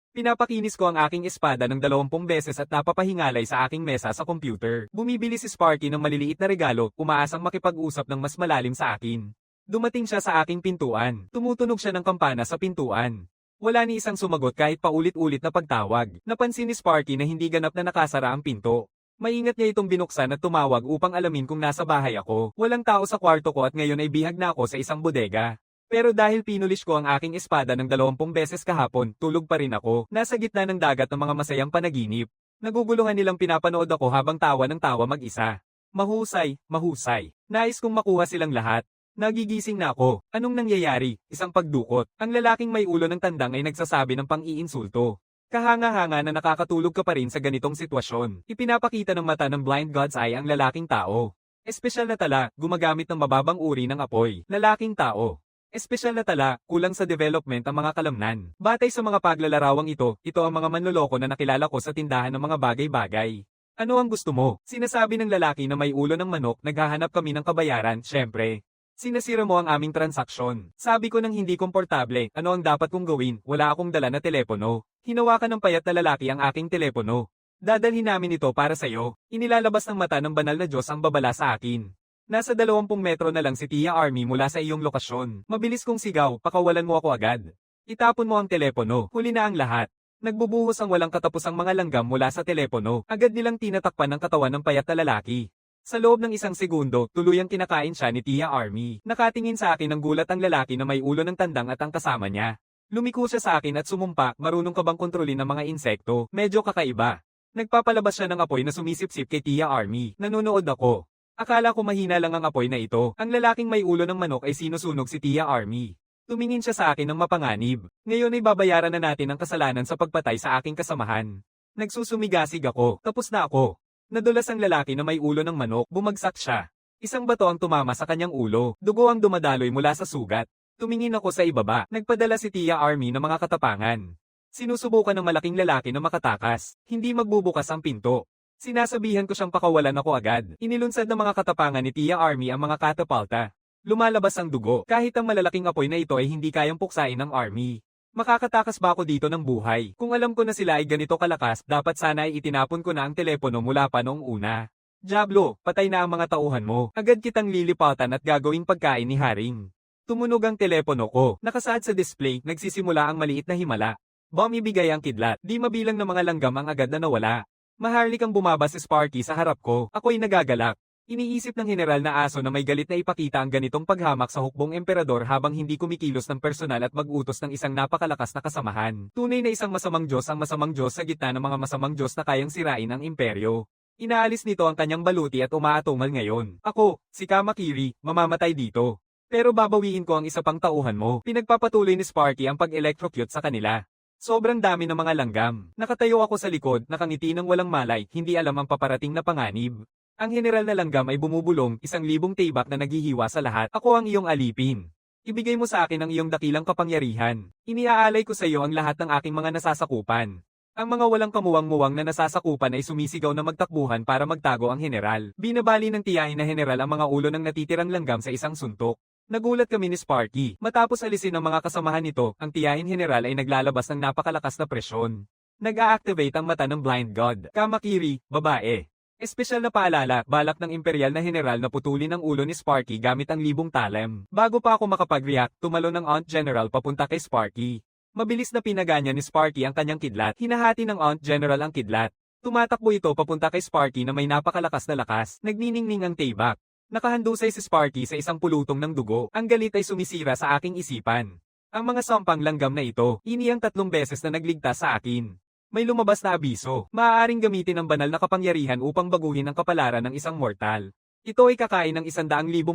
Pinapakinis ko ang aking espada ng 20 beses at napapahingalay sa aking mesa sa computer. Bumibili si Sparky ng maliliit na regalo, umaasang makipag-usap ng mas malalim sa akin. Dumating siya sa aking pintuan. Tumutunog siya ng kampana sa pintuan. Wala ni isang sumagot kahit paulit-ulit na pagtawag. Napansin ni Sparky na hindi ganap na nakasara ang pinto. Maingat niya itong binuksan at tumawag upang alamin kung nasa bahay ako. Walang tao sa kwarto ko at ngayon ay bihag na ako sa isang bodega. Pero dahil pinulish ko ang aking espada ng 20 beses kahapon, tulog pa rin ako. Nasa gitna ng dagat ng mga masayang panaginip. Naguguluhan nilang pinapanood ako habang tawa ng tawa mag-isa. Mahusay, mahusay. Nais kong makuha silang lahat. Nagigising na ako. Anong nangyayari? Isang pagdukot. Ang lalaking may ulo ng tandang ay nagsasabi ng pang-iinsulto. Kahanga-hanga na nakakatulog ka pa rin sa ganitong sitwasyon. Ipinapakita ng mata ng blind God's eye ang lalaking tao. Espesyal na tala, gumagamit ng mababang uri ng apoy. Lalaking tao. Espesyal na tala, kulang sa development ang mga kalamnan. Batay sa mga paglalarawang ito ang mga manloloko na nakilala ko sa tindahan ng mga bagay-bagay. Ano ang gusto mo? Sinasabi ng lalaki na may ulo ng manok, naghahanap kami ng kabayaran, syempre. Sinasira mo ang aming transaksyon. Sabi ko nang hindi komportable, ano ang dapat kong gawin? Wala akong dala na telepono. Hinawakan ng payat na lalaki ang aking telepono. Dadalhin namin ito para sa'yo. Inilalabas ng mata ng banal na Diyos ang babala sa akin. Nasa 20 metro na lang si Tia Army mula sa iyong lokasyon. Mabilis kong sigaw, pakawalan mo ako agad. Itapon mo ang telepono, huli na ang lahat. Nagbubuhos ang walang katapusang mga langgam mula sa telepono. Agad nilang tinatakpan ng katawan ng payat na lalaki. Sa loob ng 1 segundo, tuluyang kinakain siya ni Tia Army. Nakatingin sa akin ng gulat ang lalaki na may ulo ng tandang at ang kasama niya. Lumiko siya sa akin at sumumpa, marunong ka bang kontrolin ng mga insekto? Medyo kakaiba. Nagpapalabas siya ng apoy na sumisipsip kay Tia Army. Nanonood ako. Akala ko mahina lang ang apoy na ito. Ang lalaking may ulo ng manok ay sinusunog si Tia Army. Tumingin siya sa akin ng mapanganib. Ngayon ay babayaran na natin ang kasalanan sa pagpatay sa aking kasamahan. Nagsusumigasig ako. Tapos na ako. Nadulas ang lalaki na may ulo ng manok, bumagsak siya. Isang bato ang tumama sa kanyang ulo, dugo ang dumadaloy mula sa sugat. Tumingin ako sa ibaba, nagpadala si Tia Army ng mga katapangan. Sinusubukan ng malaking lalaki na makatakas, hindi magbubukas ang pinto. Sinasabihan ko siyang pakawalan ako agad. Inilunsad ng mga katapangan ni Tia Army ang mga katapalta. Lumalabas ang dugo, kahit ang malalaking apoy na ito ay hindi kayang puksain ng Army. Makakatakas ba ako dito ng buhay? Kung alam ko na sila ay ganito kalakas, dapat sana ay itinapon ko na ang telepono mula pa noong una. Diablo, patay na ang mga tauhan mo. Agad kitang lilipatan at gagawing pagkain ni Haring. Tumunog ang telepono ko. Nakasaad sa display, nagsisimula ang maliit na himala. Ibigay ang kidlat. Di mabilang na mga langgam ang agad na nawala. Maharlik ang bumaba si Sparky sa harap ko. Ako'y nagagalak. Iniisip ng general na aso na may galit na ipakita ang ganitong paghamak sa hukbong emperador habang hindi kumikilos ng personal at mag-utos ng isang napakalakas na kasamahan. Tunay na isang masamang Diyos ang masamang Diyos sa gitna ng mga masamang Diyos na kayang sirain ang imperyo. Inaalis nito ang kanyang baluti at umaatungal ngayon. Ako, si Kamakiri, mamamatay dito. Pero babawiin ko ang isa pang tauhan mo. Pinagpapatuloy ni Sparky ang pag-electrocute sa kanila. Sobrang dami ng mga langgam. Nakatayo ako sa likod, nakangiti ng walang malay, hindi alam ang paparating na panganib. Ang general na langgam ay bumubulong, 1,000 tibak na naghihiwa sa lahat. Ako ang iyong alipin. Ibigay mo sa akin ang iyong dakilang kapangyarihan. Iniaalay ko sa iyo ang lahat ng aking mga nasasakupan. Ang mga walang kamuwang-muwang na nasasakupan ay sumisigaw na magtakbuhan para magtago ang general. Binabali ng tiyahin na general ang mga ulo ng natitirang langgam sa isang suntok. Nagulat kami ni Sparky. Matapos alisin ang mga kasamahan nito, ang tiyahin general ay naglalabas ng napakalakas na presyon. Nag-a-activate ang mata ng Blind God. Kamakiri, babae. Espesyal na paalala, balak ng imperial na general na putulin ang ulo ni Sparky gamit ang libong talem. Bago pa ako makapag-react, tumalon ng Aunt General papunta kay Sparky. Mabilis na pinaganya ni Sparky ang kanyang kidlat. Hinahati ng Aunt General ang kidlat. Tumatakbo ito papunta kay Sparky na may napakalakas na lakas. Nagniningning ang taybak. Nakahandusay si Sparky sa isang pulutong ng dugo. Ang galit ay sumisira sa aking isipan. Ang mga sampang langgam na ito, iniyang 3 beses na nagligtas sa akin. May lumabas na abiso. Maaaring gamitin ang banal na kapangyarihan upang baguhin ang kapalaran ng isang mortal. Ito ay kakain ng 100,000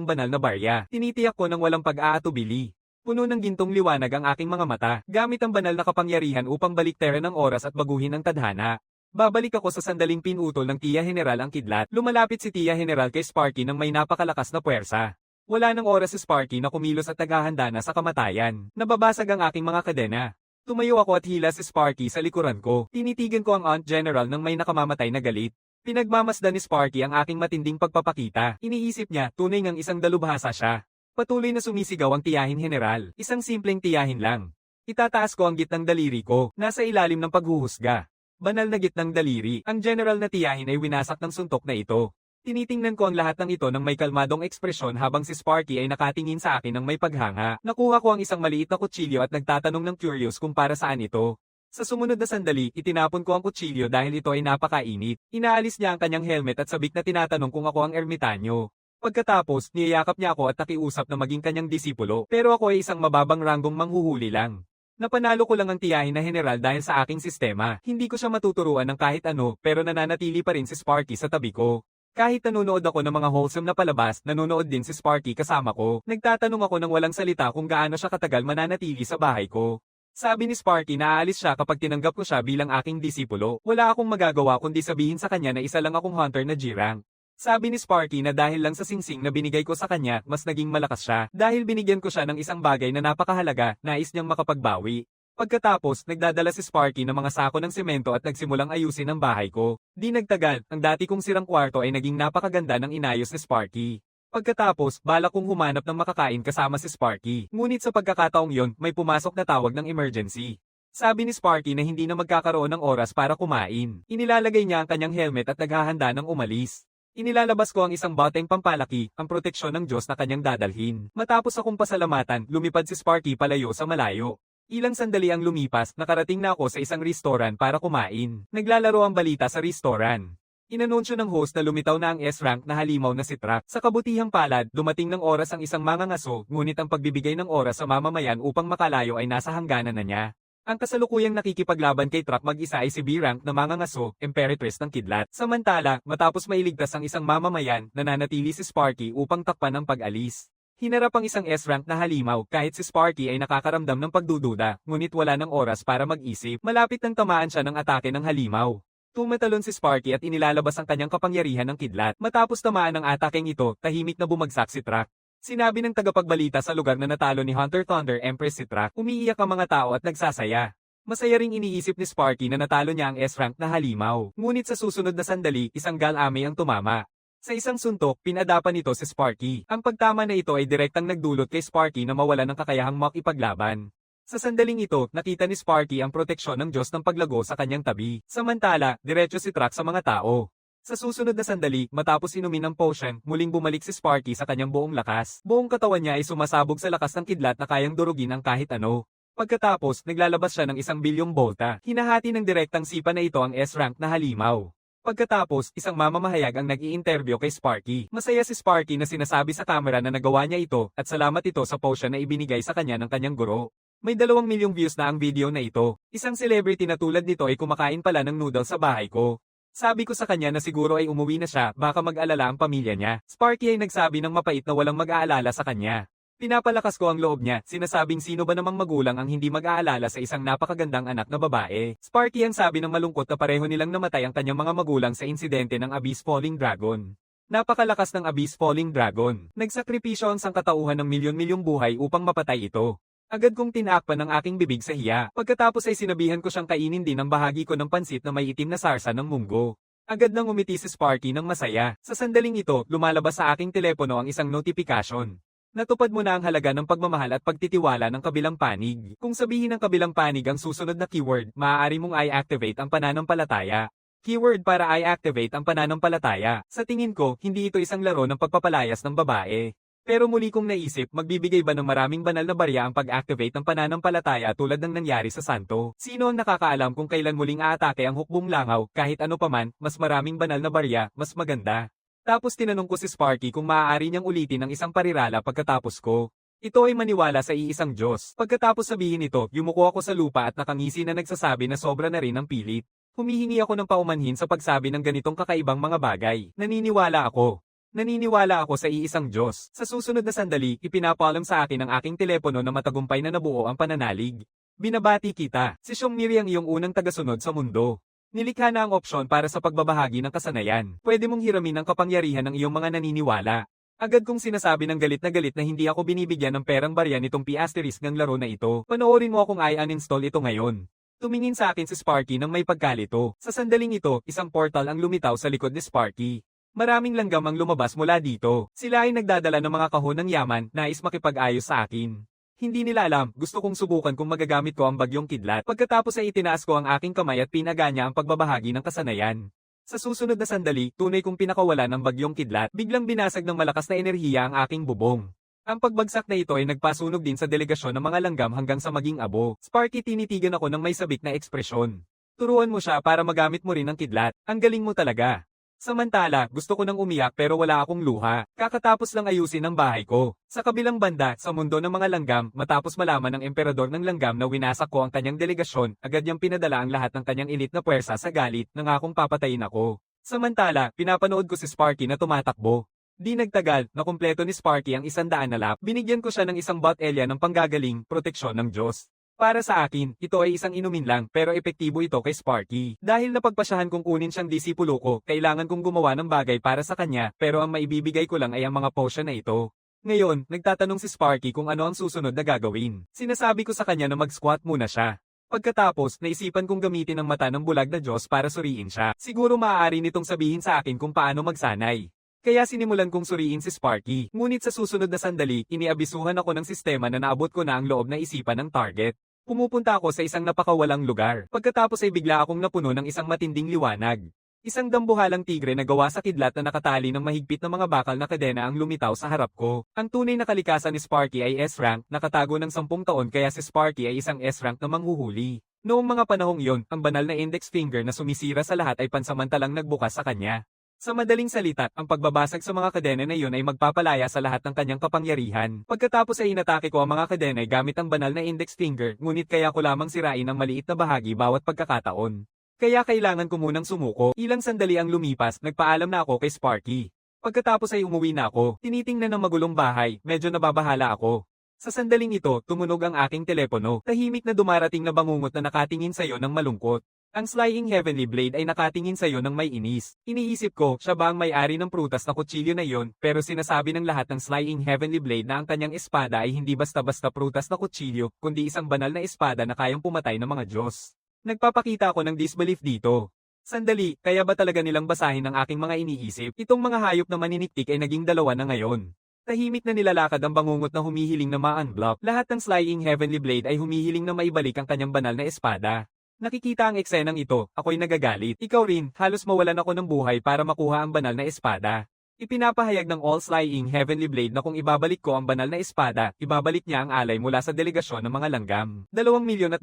banal na barya. Tinitiyak ko ng walang pag-aatubili. Puno ng gintong liwanag ang aking mga mata, gamit ang banal na kapangyarihan upang baliktaran ang oras at baguhin ang tadhana. Babalik ako sa sandaling pinutol ng Tiya General ang kidlat. Lumalapit si Tiya General kay Sparky nang may napakalakas na puwersa. Wala nang oras si Sparky na kumilos at naghahanda na sa kamatayan. Nababasag ang aking mga kadena. Tumayo ako at hila si Sparky sa likuran ko. Tinitigan ko ang Aunt General nang may nakamamatay na galit. Pinagmamasdan ni Sparky ang aking matinding pagpapakita. Iniisip niya, tunay ngang isang dalubhasa siya. Patuloy na sumisigaw ang tiyahin general. Isang simpleng tiyahin lang. Itataas ko ang gitnang daliri ko, nasa ilalim ng paghuhusga. Banal na gitnang daliri, ang general na tiyahin ay winasak ng suntok na ito. Tinitingnan ko ang lahat ng ito nang may kalmadong ekspresyon habang si Sparky ay nakatingin sa akin ng may paghanga. Nakuha ko ang isang maliit na kutsilyo at nagtatanong ng curious kung para saan ito. Sa sumunod na sandali, itinapon ko ang kutsilyo dahil ito ay napakainit. Inaalis niya ang kanyang helmet at sabik na tinatanong kung ako ang ermitanyo. Pagkatapos, niyayakap niya ako at nakiusap na maging kanyang disipulo, pero ako ay isang mababang ranggong manghuhuli lang. Napanalo ko lang ang tiyahin na general dahil sa aking sistema. Hindi ko siya matuturuan ng kahit ano, pero nananatili pa rin si Sparky sa tabi ko. Kahit nanonood ako ng mga wholesome na palabas, nanonood din si Sparky kasama ko. Nagtatanong ako ng walang salita kung gaano siya katagal mananatili sa bahay ko. Sabi ni Sparky na aalis siya kapag tinanggap ko siya bilang aking disipulo. Wala akong magagawa kundi sabihin sa kanya na isa lang akong hunter na G-rank. Sabi ni Sparky na dahil lang sa singsing na binigay ko sa kanya, mas naging malakas siya. Dahil binigyan ko siya ng isang bagay na napakahalaga, nais niyang makapagbawi. Pagkatapos, nagdadala si Sparky ng mga sako ng semento at nagsimulang ayusin ang bahay ko. Di nagtagal, ang dati kong sirang kwarto ay naging napakaganda ng inayos ni Sparky. Pagkatapos, balak kong humanap ng makakain kasama si Sparky. Ngunit sa pagkakataong yon, may pumasok na tawag ng emergency. Sabi ni Sparky na hindi na magkakaroon ng oras para kumain. Inilalagay niya ang kanyang helmet at naghahanda ng umalis. Inilalabas ko ang isang boteng pampalaki, ang proteksyon ng Diyos na kanyang dadalhin. Matapos akong pasalamatan, lumipad si Sparky palayo sa malayo. Ilang sandali ang lumipas, nakarating na ako sa isang restoran para kumain. Naglalaro ang balita sa restoran. Inanunsyo ng host na lumitaw na ang S-rank na halimaw na si Truck. Sa kabutihang palad, dumating ng oras ang isang mangangaso, ngunit ang pagbibigay ng oras sa mamamayan upang makalayo ay nasa hangganan na niya. Ang kasalukuyang nakikipaglaban kay Truck mag-isa ay si B-rank na mangangaso, Imperatress ng Kidlat. Samantala, matapos mailigtas ang isang mamamayan, nananatili si Sparky upang takpan ang pag-alis. Hinarap ang isang S-rank na halimaw kahit si Sparky ay nakakaramdam ng pagdududa, ngunit wala ng oras para mag-isip. Malapit nang tamaan siya ng atake ng halimaw. Tumatalon si Sparky at inilalabas ang kanyang kapangyarihan ng kidlat. Matapos tamaan ng atakeng ito, tahimik na bumagsak si Truck. Sinabi ng tagapagbalita sa lugar na natalo ni Hunter Thunder Empress si Truck, umiiyak ang mga tao at nagsasaya. Masaya ring iniisip ni Sparky na natalo niya ang S-rank na halimaw. Ngunit sa susunod na sandali, isang galame ang tumama. Sa isang suntok, pinadapan nito si Sparky. Ang pagtama na ito ay direktang nagdulot kay Sparky na mawala ng kakayahang makipaglaban. Sa sandaling ito, nakita ni Sparky ang proteksyon ng Diyos ng paglago sa kanyang tabi. Samantala, diretso si Truck sa mga tao. Sa susunod na sandali, matapos inumin ng potion, muling bumalik si Sparky sa kanyang buong lakas. Buong katawan niya ay sumasabog sa lakas ng kidlat na kayang durugin ang kahit ano. Pagkatapos, naglalabas siya ng 1,000,000,000 bolta. Hinahati ng direktang sipa na ito ang S-rank na halimaw. Pagkatapos, isang mamamahayag ang nag-i-interview kay Sparky. Masaya si Sparky na sinasabi sa camera na nagawa niya ito at salamat ito sa potion na ibinigay sa kanya ng kanyang guro. May 2,000,000 views na ang video na ito. Isang celebrity na tulad nito ay kumakain pala ng noodles sa bahay ko. Sabi ko sa kanya na siguro ay umuwi na siya, baka mag-alala ang pamilya niya. Sparky ay nagsabi ng mapait na walang mag-aalala sa kanya. Pinapalakas ko ang loob niya, sinasabing sino ba namang magulang ang hindi mag-aalala sa isang napakagandang anak na babae. Sparky ang sabi ng malungkot na pareho nilang namatay ang kanyang mga magulang sa insidente ng Abyss Falling Dragon. Napakalakas ng Abyss Falling Dragon. Nagsakripisyo ang sangkatauhan ng milyon-milyong buhay upang mapatay ito. Agad kong tinakpan ang aking bibig sa hiya. Pagkatapos ay sinabihan ko siyang kainin din ang bahagi ko ng pansit na may itim na sarsa ng munggo. Agad nang umiti si Sparky ng masaya. Sa sandaling ito, lumalabas sa aking telepono ang isang notification. Natupad mo na ang halaga ng pagmamahal at pagtitiwala ng kabilang panig. Kung sabihin ng kabilang panig ang susunod na keyword, maaari mong i-activate ang pananampalataya. Keyword para i-activate ang pananampalataya. Sa tingin ko, hindi ito isang laro ng pagpapalayas ng babae. Pero muli kong naisip, magbibigay ba ng maraming banal na barya ang pag-activate ng pananampalataya tulad ng nangyari sa Santo? Sino ang nakakaalam kung kailan muling aatake ang hukbong langaw, kahit ano paman, mas maraming banal na barya, mas maganda. Tapos tinanong ko si Sparky kung maaari niyang ulitin ang isang parirala pagkatapos ko. Ito ay maniwala sa iisang Diyos. Pagkatapos sabihin ito, yumuko ako sa lupa at nakangisi na nagsasabi na sobra na rin ang pilit. Humihingi ako ng paumanhin sa pagsabi ng ganitong kakaibang mga bagay. Naniniwala ako sa iisang Diyos. Sa susunod na sandali, ipinapaalam sa akin ng aking telepono na matagumpay na nabuo ang pananalig. Binabati kita. Si Xiongmiri ang iyong unang tagasunod sa mundo. Nilikha na ang opsyon para sa pagbabahagi ng kasanayan. Pwede mong hiramin ang kapangyarihan ng iyong mga naniniwala. Agad kong sinasabi ng galit na hindi ako binibigyan ng perang barya nitong P** ng laro na ito. Panoorin mo akong i-uninstall ito ngayon. Tumingin sa akin si Sparky nang may pagkalito. Sa sandaling ito, isang portal ang lumitaw sa likod ni Sparky. Maraming langgam ang lumabas mula dito. Sila ay nagdadala ng mga kahon ng yaman, nais makipag-ayos sa akin. Hindi nila alam, gusto kong subukan kung magagamit ko ang bagyong kidlat. Pagkatapos ay itinaas ko ang aking kamay at pinaganya ang pagbabahagi ng kasanayan. Sa susunod na sandali, tunay kong pinakawala ng bagyong kidlat. Biglang binasag ng malakas na enerhiya ang aking bubong. Ang pagbagsak na ito ay nagpasunog din sa delegasyon ng mga langgam hanggang sa maging abo. Sparky, tinitigan ako ng may sabik na ekspresyon. Turuan mo siya para magamit mo rin ang kidlat. Ang galing mo talaga. Samantala, gusto ko nang umiyak pero wala akong luha. Kakatapos lang ayusin ang bahay ko. Sa kabilang banda, sa mundo ng mga langgam, matapos malaman ng emperador ng langgam na winasak ko ang kanyang delegasyon, agad niyang pinadala ang lahat ng kanyang elite na puwersa sa galit, nangakong papatayin ako. Samantala, pinapanood ko si Sparky na tumatakbo. Di nagtagal, nakumpleto ni Sparky ang 100 na lap. Binigyan ko siya ng isang botelya ng panggagaling, proteksyon ng Diyos. Para sa akin, ito ay isang inumin lang pero epektibo ito kay Sparky. Dahil napagpasyahan kong kunin siyang disipulo ko, kailangan kong gumawa ng bagay para sa kanya pero ang maibibigay ko lang ay ang mga potion na ito. Ngayon, nagtatanong si Sparky kung ano ang susunod na gagawin. Sinasabi ko sa kanya na mag-squat muna siya. Pagkatapos, naisipan kong gamitin ang mata ng bulag na Diyos para suriin siya. Siguro maaari nitong sabihin sa akin kung paano magsanay. Kaya sinimulan kong suriin si Sparky. Ngunit sa susunod na sandali, iniabisuhan ako ng sistema na naabot ko na ang loob na isipan ng target. Pumupunta ako sa isang napakawalang lugar. Pagkatapos ay bigla akong napuno ng isang matinding liwanag. Isang dambuhalang tigre na gawa sa kidlat na nakatali ng mahigpit na mga bakal na kadena ang lumitaw sa harap ko. Ang tunay na kalikasan ni Sparky ay S-rank, nakatago ng 10 taon kaya si Sparky ay isang S-rank na manghuhuli. Noong mga panahong iyon, ang banal na index finger na sumisira sa lahat ay pansamantalang nagbukas sa kanya. Sa madaling salita, ang pagbabasag sa mga kadena na iyon ay magpapalaya sa lahat ng kanyang kapangyarihan. Pagkatapos ay inatake ko ang mga kadena gamit ang banal na index finger, ngunit kaya ko lamang sirain ang maliit na bahagi bawat pagkakataon. Kaya kailangan ko munang sumuko. Ilang sandali ang lumipas, nagpaalam na ako kay Sparky. Pagkatapos ay umuwi na ako, tinitingnan ng magulong bahay, medyo nababahala ako. Sa sandaling ito, tumunog ang aking telepono, tahimik na dumarating na bangungot na nakatingin sa iyo ng malungkot. Ang Slying Heavenly Blade ay nakatingin sa iyo ng may inis. Iniisip ko, siya ba ang may-ari ng prutas na kutsilyo na iyon, pero sinasabi ng lahat ng Slying Heavenly Blade na ang kanyang espada ay hindi basta-basta prutas na kutsilyo, kundi isang banal na espada na kayang pumatay ng mga Diyos. Nagpapakita ako ng disbelief dito. Sandali, kaya ba talaga nilang basahin ang aking mga iniisip? Itong mga hayop na maniniktik ay naging dalawa na ngayon. Tahimik na nilalakad ang bangungot na humihiling na ma-unblock. Lahat ng Slying Heavenly Blade ay humihiling na maibalik ang kanyang banal na espada. Nakikita ang eksenang ito, ako'y nagagalit. Ikaw rin, halos mawalan ako ng buhay para makuha ang banal na espada. Ipinapahayag ng All Slying Heavenly Blade na kung ibabalik ko ang banal na espada, ibabalik niya ang alay mula sa delegasyon ng mga langgam. 2,200,000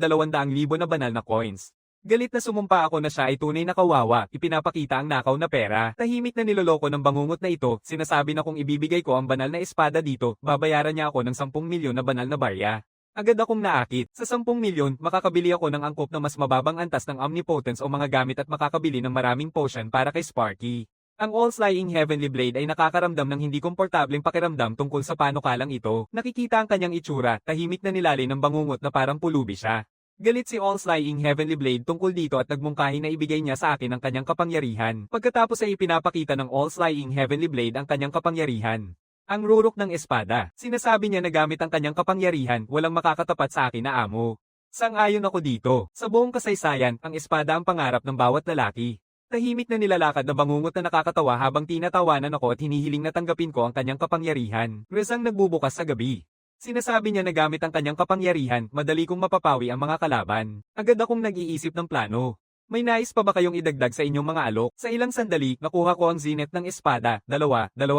na banal na coins. Galit na sumumpa ako na siya ay tunay na kawawa, ipinapakita ang nakaw na pera. Tahimik na niloloko ng bangungot na ito, sinasabi na kung ibibigay ko ang banal na espada dito, babayaran niya ako ng 10 milyon na banal na barya. Agad akong naakit. Sa 10 milyon, makakabili ako ng angkop na mas mababang antas ng omnipotence o mga gamit at makakabili ng maraming potion para kay Sparky. Ang All Slying Heavenly Blade ay nakakaramdam ng hindi komportableng pakiramdam tungkol sa panukalang ito. Nakikita ang kanyang itsura, tahimik na nilalim ng bangungot na parang pulubi siya. Galit si All-Slying Heavenly Blade tungkol dito at nagmungkahi na ibigay niya sa akin ang kanyang kapangyarihan. Pagkatapos ay ipinapakita ng All-Slying Heavenly Blade ang kanyang kapangyarihan. Ang rurok ng espada. Sinasabi niya na gamit ang kanyang kapangyarihan, walang makakatapat sa akin na amo. Sang-ayon ako dito. Sa buong kasaysayan, ang espada ang pangarap ng bawat lalaki. Tahimik na nilalakad na bangungot na nakakatawa habang tinatawanan ako at hinihiling na tanggapin ko ang kanyang kapangyarihan. Resang nagbubukas sa gabi. Sinasabi niya na gamit ang kanyang kapangyarihan, madali kong mapapawi ang mga kalaban. Agad akong nag-iisip ng plano. May nais pa ba kayong idagdag sa inyong mga alok? Sa ilang sandali, nakuha ko ang zenith ng espada, 2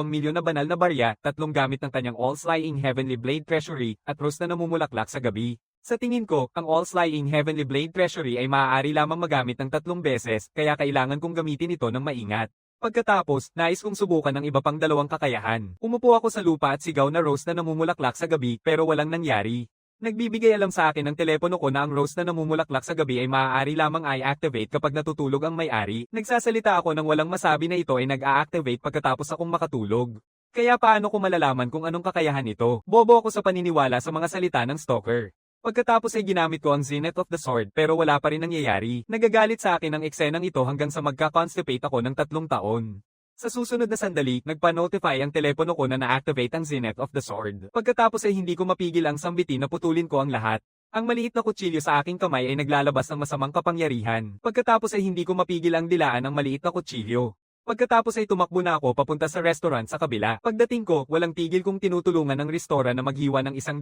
milyon na banal na barya, 3 gamit ng kanyang All-Slying Heavenly Blade Treasury, at rose na namumulaklak sa gabi. Sa tingin ko, ang All-Slying Heavenly Blade Treasury ay maaari lamang magamit ng 3 beses, kaya kailangan kong gamitin ito ng maingat. Pagkatapos, nais kong subukan ng iba pang 2 kakayahan. Umupo ako sa lupa at sigaw na rose na namumulaklak sa gabi, pero walang nangyari. Nagbibigay alam sa akin ng telepono ko na ang rose na namumulaklak sa gabi ay maaari lamang i-activate kapag natutulog ang may-ari. Nagsasalita ako nang walang masabi na ito ay nag-a-activate pagkatapos akong makatulog. Kaya paano ko malalaman kung anong kakayahan ito? Bobo ako sa paniniwala sa mga salita ng stalker. Pagkatapos ay ginamit ko ang Zenith of the Sword pero wala pa rin nangyayari. Nagagalit sa akin ang eksenang ito hanggang sa magka-constipate ako ng 3 taon. Sa susunod na sandali, nagpa-notify ang telepono ko na na-activate ang Zenith of the Sword. Pagkatapos ay hindi ko mapigil ang sambitin na putulin ko ang lahat. Ang maliit na kutsilyo sa aking kamay ay naglalabas ng masamang kapangyarihan. Pagkatapos ay hindi ko mapigil ang dilaan ng maliit na kutsilyo. Pagkatapos ay tumakbo na ako papunta sa restaurant sa kabila. Pagdating ko, walang tigil kong tinutulungan ng restora na maghiwa ng 100,000